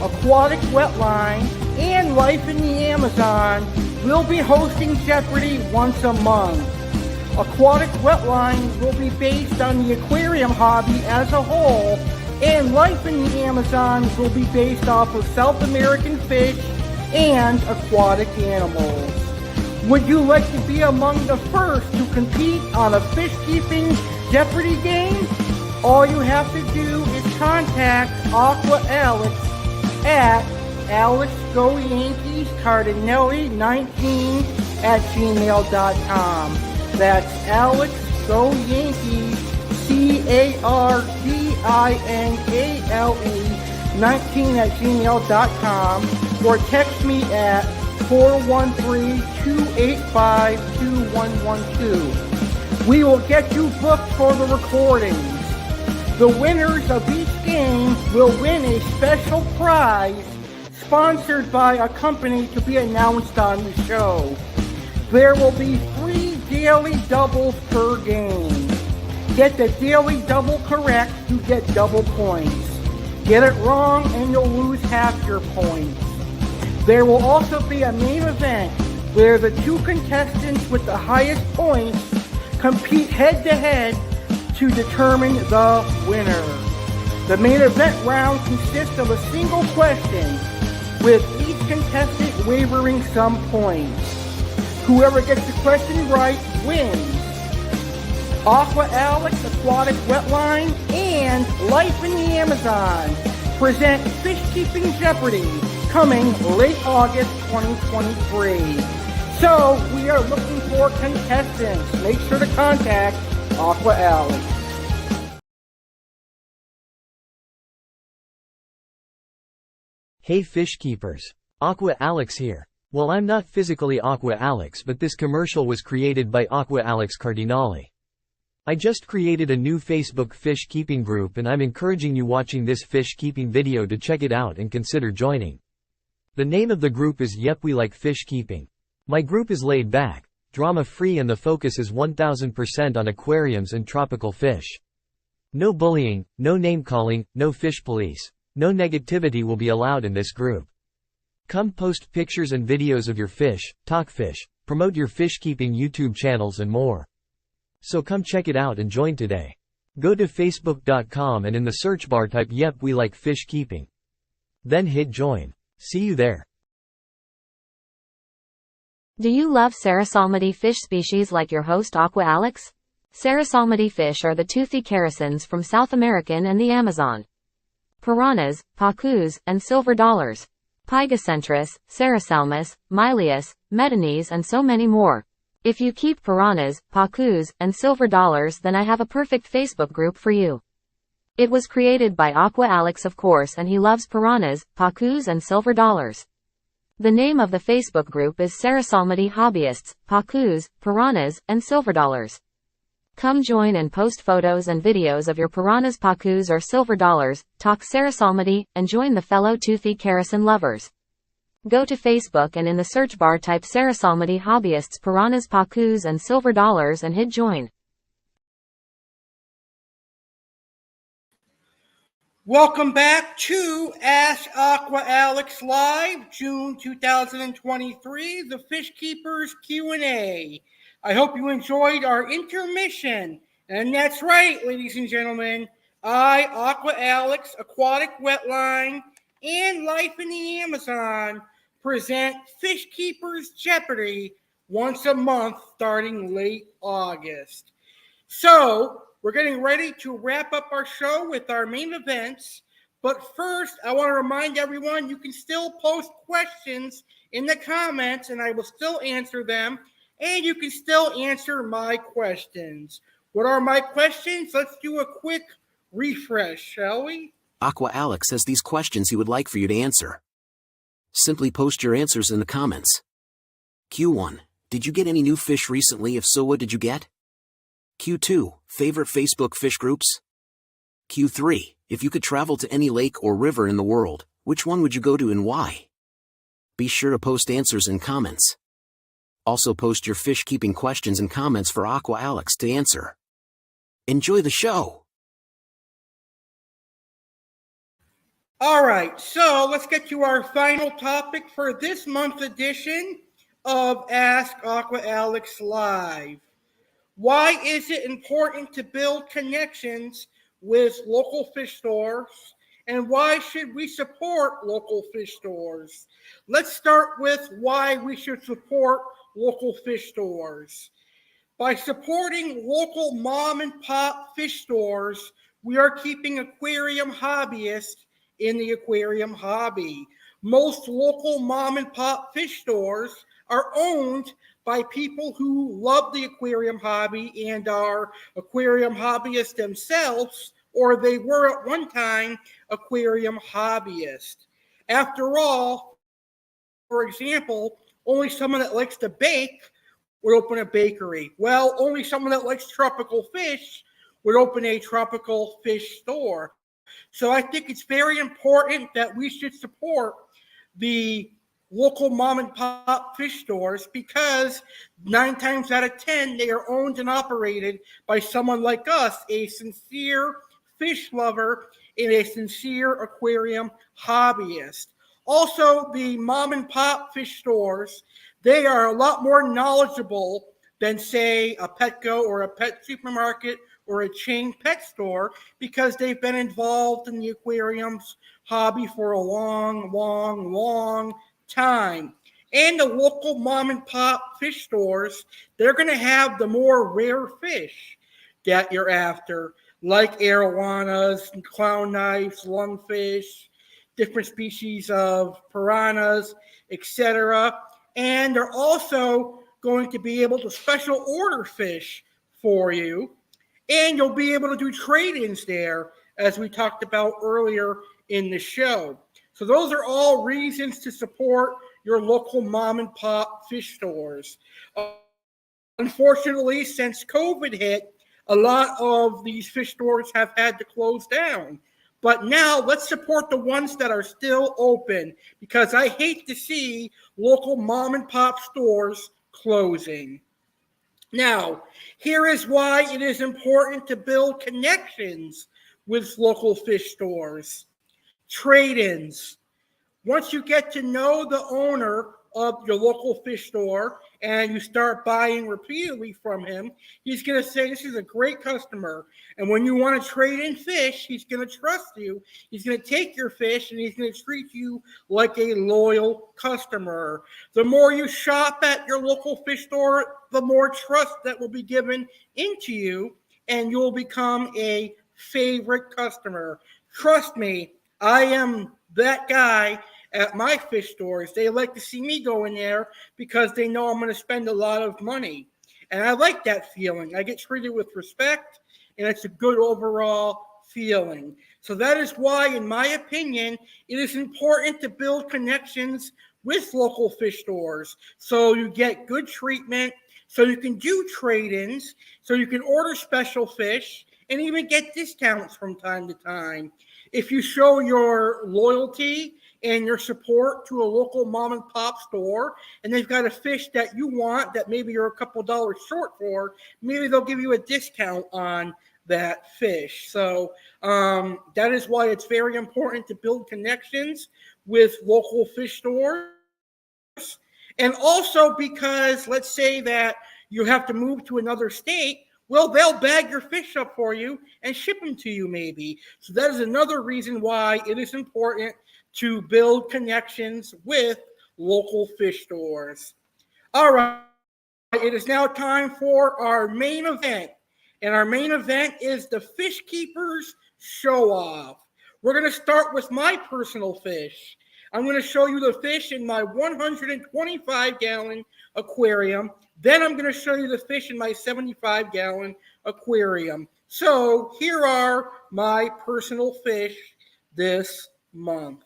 Aquatic Wetline and Life in the Amazon, will be hosting Jeopardy once a month. Aquatic Wetline will be based on the aquarium hobby as a whole, and Life in the Amazon will be based off of South American fish and aquatic animals. Would you like to be among the first to compete on a fish keeping Jeopardy game? All you have to do is contact Aqua Alex at AlexGoYankeesCardinale19@gmail.com. That's AlexGoYankees CARDINALE19@gmail.com, or text me at 413-285-2112. We will get you booked for the recordings. The winners of each game will win a special prize sponsored by a company to be announced on the show. There will be 3 daily doubles per game. Get the daily double correct, you get double points. Get it wrong and you'll lose half your points. There will also be a main event where the 2 contestants with the highest points compete head-to-head to determine the winner. The main event round consists of a single question, with each contestant wavering some points. Whoever gets the question right wins. Aqua Alex Aquatic Wetline and Life in the Amazon present Fish Keeping Jeopardy, coming late August 2023. So we are looking for contestants. Make sure to contact Aqua Alex. Hey fish keepers, Aqua Alex here. Well, I'm not physically Aqua Alex, but this commercial was created by Aqua Alex CARDINALE. I just created a new Facebook fish keeping group, and I'm encouraging you watching this fish keeping video to check it out and consider joining. The name of the group is Yep We Like Fish Keeping. My group is laid back, drama free, and the focus is 1000% on aquariums and tropical fish. No bullying, no name calling, no fish police. No negativity will be allowed in this group. Come post pictures and videos of your fish, talk fish, promote your fish keeping YouTube channels and more. So come check it out and join today. Go to facebook.com and in the search bar type Yep We Like Fish Keeping. Then hit join. See you there. Do you love Sarasalmody fish species like your host Aqua Alex? Sarasalmody fish are the toothy characins from South American and the Amazon. Piranhas, pacus, and silver dollars. Pygocentris, Sarasalmus, Mylius, Metanese, and so many more. If you keep piranhas, pacus, and silver dollars, then I have a perfect Facebook group for you. It was created by Aqua Alex, of course, and he loves piranhas, pacus, and silver dollars. The name of the Facebook group is Sarasalmody Hobbyists, Pacus, Piranhas, and Silver Dollars. Come join and post photos and videos of your piranhas, pacus, or silver dollars, talk Sarasalmody, and join the fellow toothy characin lovers. Go to Facebook and in the search bar type Sarasalmody Hobbyists, Piranhas, Pacus, and Silver Dollars and hit join. Welcome back to Ask Aqua Alex Live, June 2023, the Fish Keepers Q&A. I hope you enjoyed our intermission. And that's right, ladies and gentlemen, I, Aqua Alex, Aquatic Wetline, and Life in the Amazon present Fish Keepers Jeopardy once a month starting late August. So, we're getting ready to wrap up our show with our main events. But first, I want to remind everyone you can still post questions in the comments and I will still answer them. And you can still answer my questions. What are my questions? Let's do a quick refresh, shall we? Aqua Alex has these questions he would like for you to answer. Simply post your answers in the comments. Q1. Did you get any new fish recently? If so, what did you get? Q2. Favorite Facebook fish groups? Q3. If you could travel to any lake or river in the world, which one would you go to and why? Be sure to post answers in comments. Also post your fish keeping questions and comments for Aqua Alex to answer. Enjoy the show! All right, so let's get to our final topic for this month's edition of Ask Aqua Alex Live. Why is it important to build connections with local fish stores? And why should we support local fish stores? Let's start with why we should support local fish stores. By supporting local mom and pop fish stores, we are keeping aquarium hobbyists in the aquarium hobby. Most local mom and pop fish stores are owned by people who love the aquarium hobby and are aquarium hobbyists themselves, or they were at one time aquarium hobbyists. After all, for example, only someone that likes to bake would open a bakery. Well, only someone that likes tropical fish would open a tropical fish store. So I think it's very important that we should support the local mom and pop fish stores, because 9 times out of 10, they are owned and operated by someone like us, a sincere fish lover and a sincere aquarium hobbyist. Also, the mom and pop fish stores, they are a lot more knowledgeable than, say, a Petco or a pet supermarket or a chain pet store, because they've been involved in the aquariums hobby for a long time. And the local mom and pop fish stores, they're going to have the more rare fish that you're after, like arowanas, clown knives, lungfish, different species of piranhas, etc. And they're also going to be able to special order fish for you. And you'll be able to do trade-ins there, as we talked about earlier in the show. So those are all reasons to support your local mom and pop fish stores. Unfortunately, since COVID hit, a lot of these fish stores have had to close down. But now let's support the ones that are still open, because I hate to see local mom and pop stores closing. Now, here is why it is important to build connections with local fish stores. Trade-ins. Once you get to know the owner of your local fish store and you start buying repeatedly from him, he's going to say, this is a great customer. And when you want to trade in fish, he's going to trust you. He's going to take your fish and he's going to treat you like a loyal customer. The more you shop at your local fish store, the more trust that will be given into you, and you'll become a favorite customer. Trust me, I am that guy at my fish stores. They like to see me go in there because they know I'm going to spend a lot of money. And I like that feeling. I get treated with respect, and it's a good overall feeling. So that is why, in my opinion, it is important to build connections with local fish stores, so you get good treatment, so you can do trade-ins, so you can order special fish, and even get discounts from time to time. If you show your loyalty and your support to a local mom and pop store, and they've got a fish that you want that maybe you're a couple dollars short for, maybe they'll give you a discount on that fish. So that is why it's very important to build connections with local fish stores. And also because, let's say that you have to move to another state, well, they'll bag your fish up for you and ship them to you maybe. So that is another reason why it is important to build connections with local fish stores. All right, it is now time for our main event. And our main event is the Fish Keepers Show-Off. We're going to start with my personal fish. I'm going to show you the fish in my 125-gallon aquarium. Then I'm going to show you the fish in my 75-gallon aquarium. So here are my personal fish this month.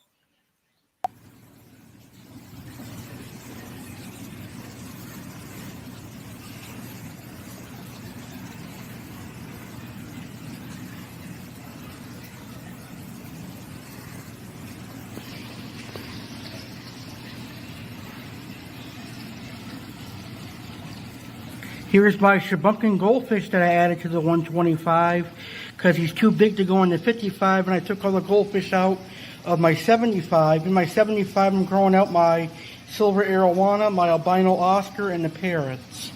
Here's my Shibunkin goldfish that I added to the 125 because he's too big to go in the 55, and I took all the goldfish out of my 75. In my 75, I'm growing out my silver arowana, my albino Oscar, and the parrots.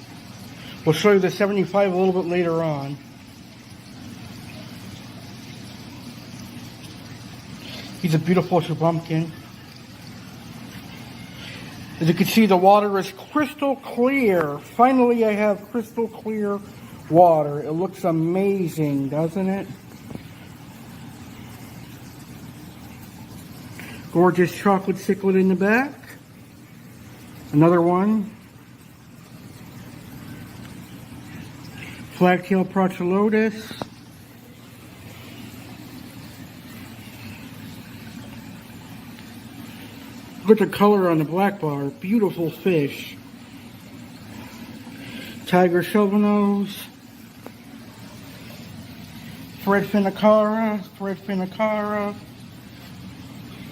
We'll show you the 75 a little bit later on. He's a beautiful pumpkin. As you can see, the water is crystal clear. Finally, I have crystal clear water. It looks amazing, doesn't it? Gorgeous chocolate cichlid in the back. Another one. Flagtail Procholotus. Look at the color on the black bar. Beautiful fish. Tiger Shovelnose. Thread Finnicara.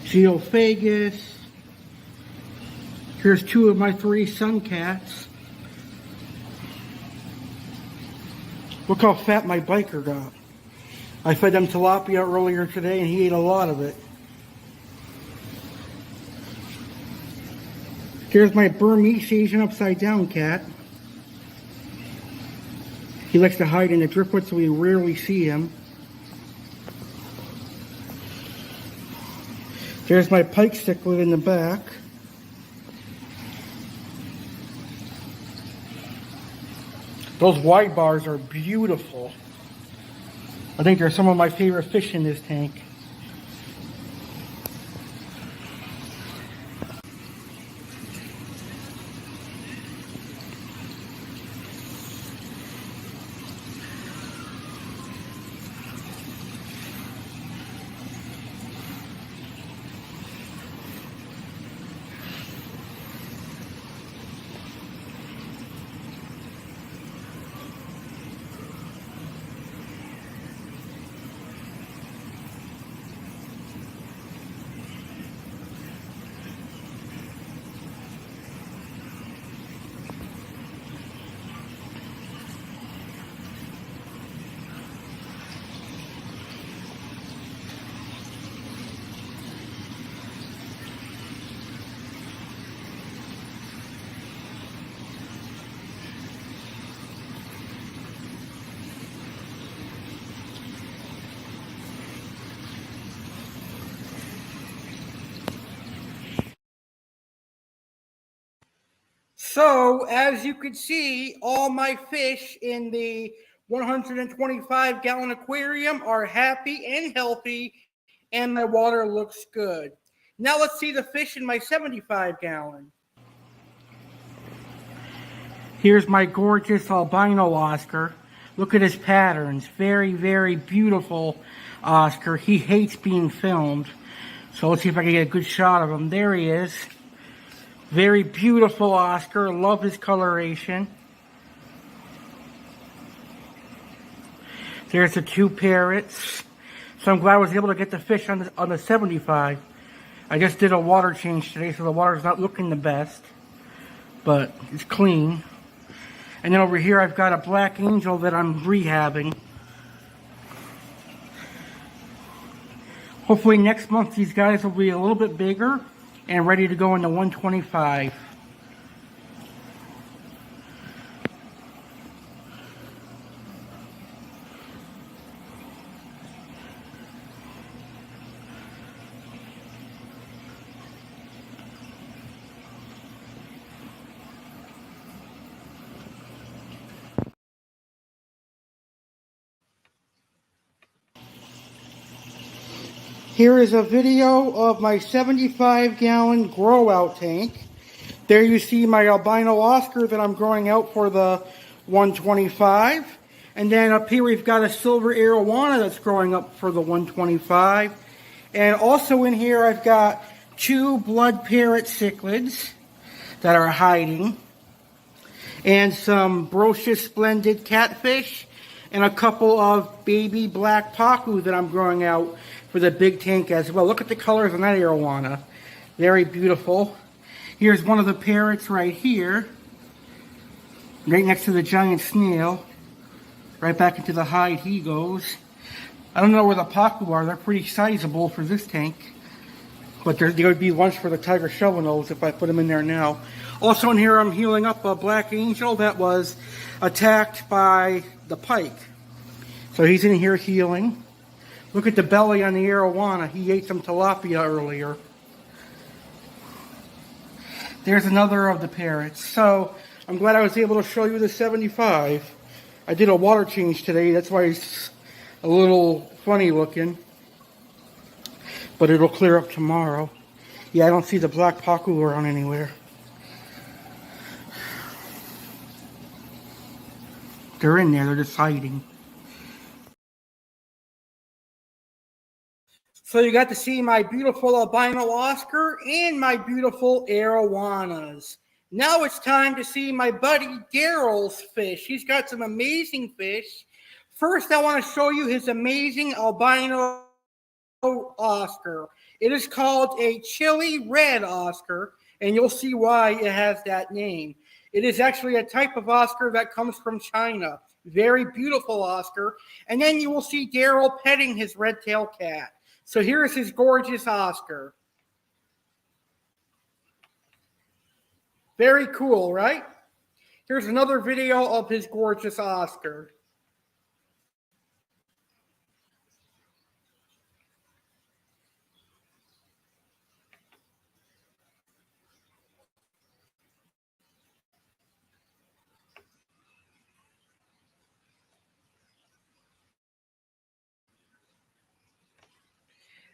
Geophagus. Here's two of my 3 sun cats. Look how fat my biker got. I fed him tilapia earlier today and he ate a lot of it. Here's my Burmese Asian upside down cat. He likes to hide in the driftwood, so we rarely see him. There's my pike cichlid in the back. Those wide bars are beautiful. I think they're some of my favorite fish in this tank. So, as you can see, all my fish in the 125-gallon aquarium are happy and healthy, and my water looks good. Now let's see the fish in my 75-gallon. Here's my gorgeous albino Oscar. Look at his patterns. Very, very beautiful Oscar. He hates being filmed. So let's see if I can get a good shot of him. There he is. Very beautiful Oscar. Love his coloration. There's the 2 parrots. So I'm glad I was able to get the fish on the 75. I just did a water change today, so the water's not looking the best. But it's clean. And then over here I've got a black angel that I'm rehabbing. Hopefully next month these guys will be a little bit bigger and ready to go in the 125. Here is a video of my 75-gallon grow-out tank. There you see my albino Oscar that I'm growing out for the 125. And then up here we've got a silver arowana that's growing up for the 125. And also in here I've got 2 blood parrot cichlids that are hiding. And some Brocious Splendid catfish. And a couple of baby black pacu that I'm growing out for the big tank as well. Look at the colors on that arowana. Very beautiful. Here's one of the parrots right here. Right next to the giant snail. Right back into the hide he goes. I don't know where the pacu are. They're pretty sizable for this tank. But there would be lunch for the tiger shovel nose if I put him in there now. Also in here, I'm healing up a black angel that was attacked by the pike. So he's in here healing. Look at the belly on the arowana. He ate some tilapia earlier. There's another of the parrots. So I'm glad I was able to show you the 75. I did a water change today. That's why he's a little funny looking. But it'll clear up tomorrow. Yeah, I don't see the black pacu around anywhere. They're in there. They're just hiding. So you got to see my beautiful albino Oscar and my beautiful arowanas. Now it's time to see my buddy Daryl's fish. He's got some amazing fish. First, I want to show you his amazing albino Oscar. It is called a chili red Oscar, and you'll see why it has that name. It is actually a type of Oscar that comes from China. Very beautiful Oscar. And then you will see Daryl petting his red-tailed cat. So here is his gorgeous Oscar. Very cool, right? Here's another video of his gorgeous Oscar.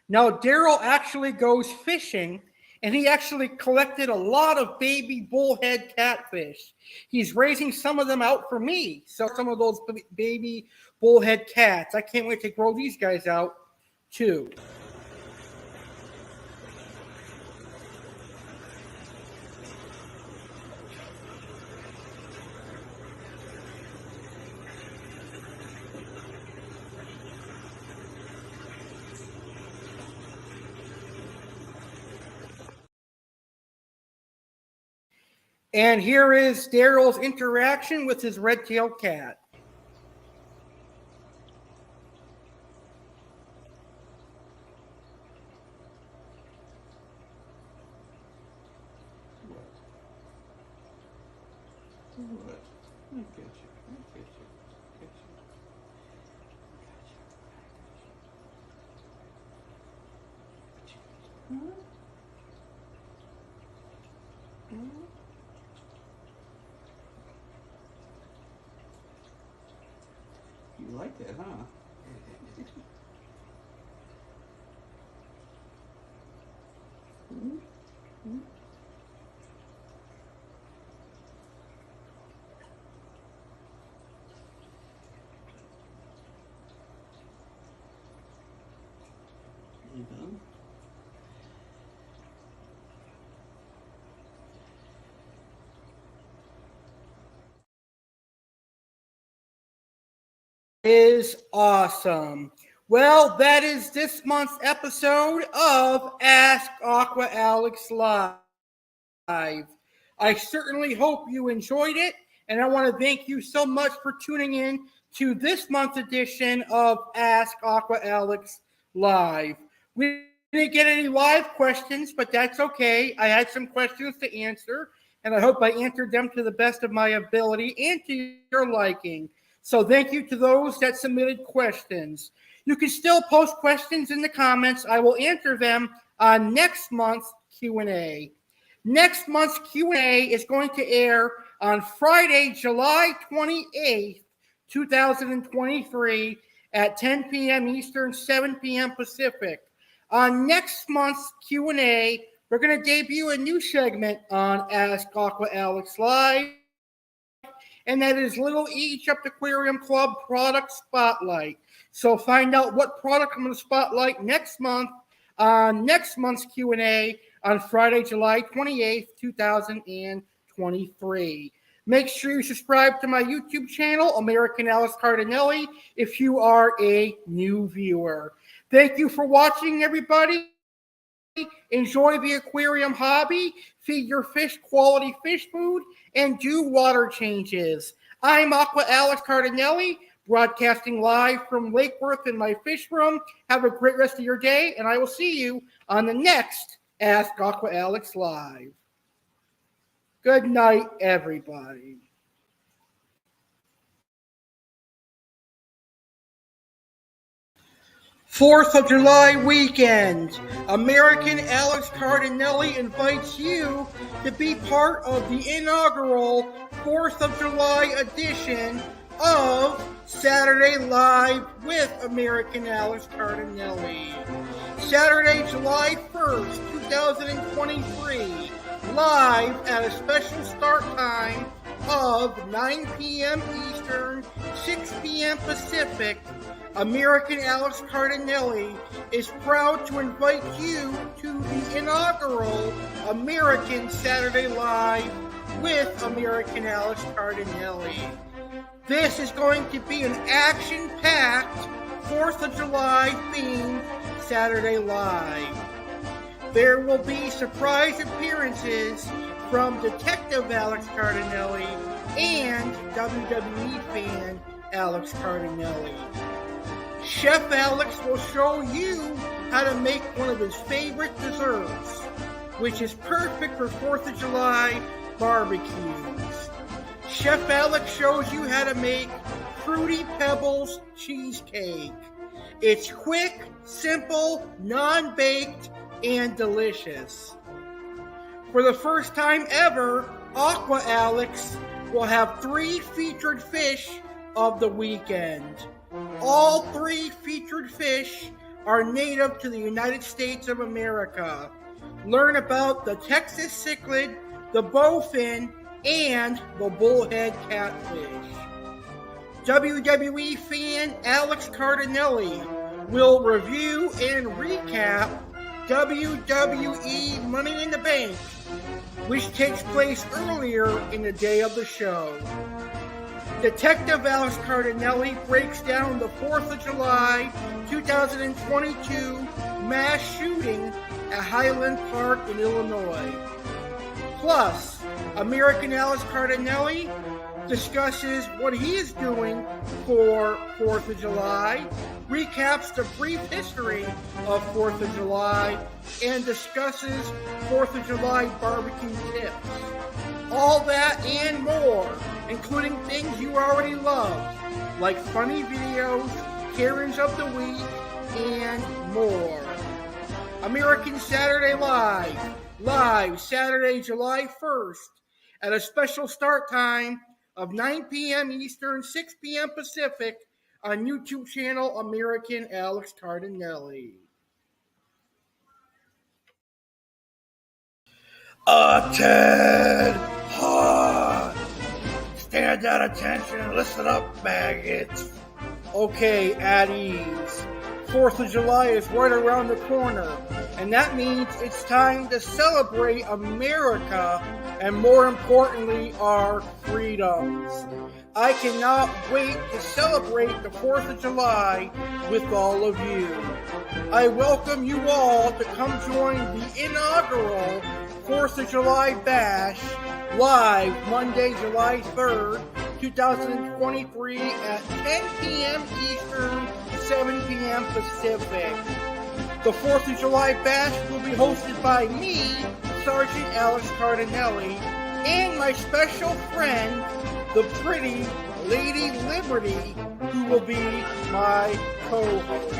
Now, Daryl actually goes fishing, and he actually collected a lot of baby bullhead catfish. He's raising some of them out for me. So some of those baby bullhead cats. I can't wait to grow these guys out, too. And here is Daryl's interaction with his red-tailed cat. You like that, huh? You done? Is awesome. Well, that is this month's episode of Ask Aqua Alex Live. I certainly hope you enjoyed it, and I want to thank you so much for tuning in to this month's edition of Ask Aqua Alex Live. We didn't get any live questions, but that's okay. I had some questions to answer, and I hope I answered them to the best of my ability and to your liking. So thank you to those that submitted questions. You can still post questions in the comments. I will answer them on next month's Q&A. Next month's Q&A is going to air on Friday, July 28th, 2023 at 10 p.m. Eastern, 7 p.m. Pacific. On next month's Q&A, we're going to debut a new segment on Ask Aqua Alex Live, and that is Little Egypt Aquarium Club Product Spotlight. So find out what product I'm going to spotlight next month on next month's Q&A on Friday, July 28th, 2023. Make sure you subscribe to my YouTube channel, American Alice Cardinelli, if you are a new viewer. Thank you for watching, everybody. Enjoy the aquarium hobby, feed your fish quality fish food, and do water changes. I'm Aqua Alex Cardinelli, broadcasting live from Lake Worth in my fish room. Have a great rest of your day, and I will see you on the next Ask Aqua Alex Live. Good night, everybody. Fourth of July weekend. American Alex Cardinale invites you to be part of the inaugural 4th of July edition of Saturday Live with American Alex Cardinale. Saturday, July 1st, 2023, live at a special start time of 9 p.m. Eastern, 6 p.m. Pacific. American Alex Cardinale is proud to invite you to the inaugural American Saturday Live with American Alex Cardinale. This is going to be an action-packed 4th of July themed Saturday Live. There will be surprise appearances from Detective Alex Cardinale and WWE fan Alex Cardinale. Chef Alex will show you how to make one of his favorite desserts, which is perfect for 4th of July barbecues. Chef Alex shows you how to make Fruity Pebbles cheesecake. It's quick, simple, non-baked, and delicious. For the first time ever, Aqua Alex will have 3 featured fish of the weekend. All 3 featured fish are native to the United States of America. Learn about the Texas cichlid, the bowfin, and the bullhead catfish. WWE fan Alex Cardinale will review and recap WWE Money in the Bank, which takes place earlier in the day of the show. Detective Alex Cardinale breaks down the 4th of July 2022 mass shooting at Highland Park in Illinois. Plus, American Alex Cardinale discusses what he is doing for 4th of July, recaps the brief history of 4th of July, and discusses 4th of July barbecue tips. All that and more, including things you already love, like funny videos, Karens of the Week, and more. American Saturday Live Saturday, July 1st, at a special start time of 9 p.m. Eastern, 6 p.m. Pacific, on YouTube channel American Alex Cardinale. Ted! Stand at attention, listen up, maggots. Okay, at ease. 4th of July is right around the corner, and that means it's time to celebrate America and, more importantly, our freedoms. I cannot wait to celebrate the 4th of July with all of you. I welcome you all to come join the inaugural 4th of July Bash live Monday, July 3rd, 2023 at 10 p.m. Eastern, 7 p.m. Pacific. The 4th of July Bash will be hosted by me, Sergeant Alex Cardinale, and my special friend, the pretty Lady Liberty, who will be my co-host.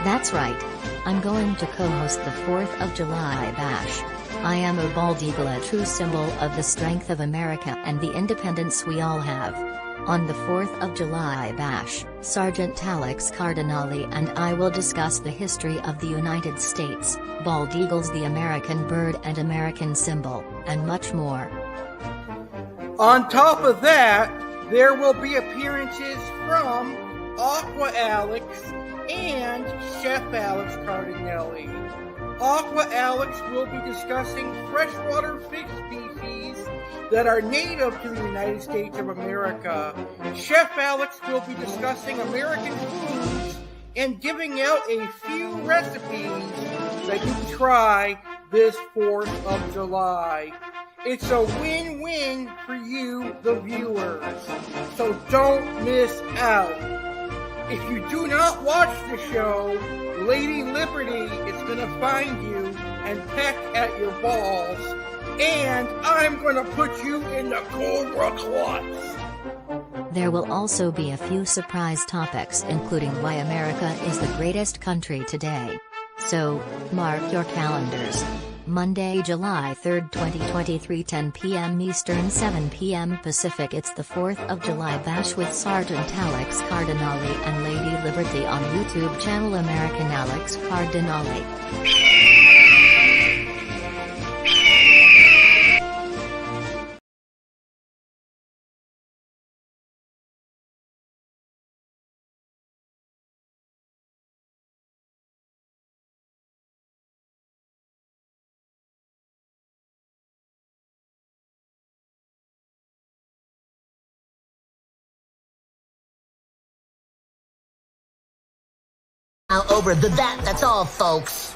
That's right. I'm going to co-host the 4th of July Bash. I am a bald eagle, a true symbol of the strength of America and the independence we all have. On the 4th of July Bash, Sergeant Alex Cardinale and I will discuss the history of the United States, bald eagles, the American bird and American symbol, and much more. On top of that, there will be appearances from Aqua Alex and Chef Alex Cardinale. Aqua Alex will be discussing freshwater fish species that are native to the United States of America. Chef Alex will be discussing American foods and giving out a few recipes that you can try this 4th of July. It's a win-win for you, the viewers. So don't miss out. If you do not watch the show, Lady Liberty is going to find you and peck at your balls. And I'm going to put you in the Cobra Clutch. There will also be a few surprise topics, including why America is the greatest country today. So, mark your calendars. Monday, July 3rd, 2023, 10 p.m. Eastern, 7 p.m. Pacific. It's the 4th of July Bash with Sergeant Alex Cardinale and Lady Liberty on YouTube channel American Alex Cardinale. Now over the that's all, folks.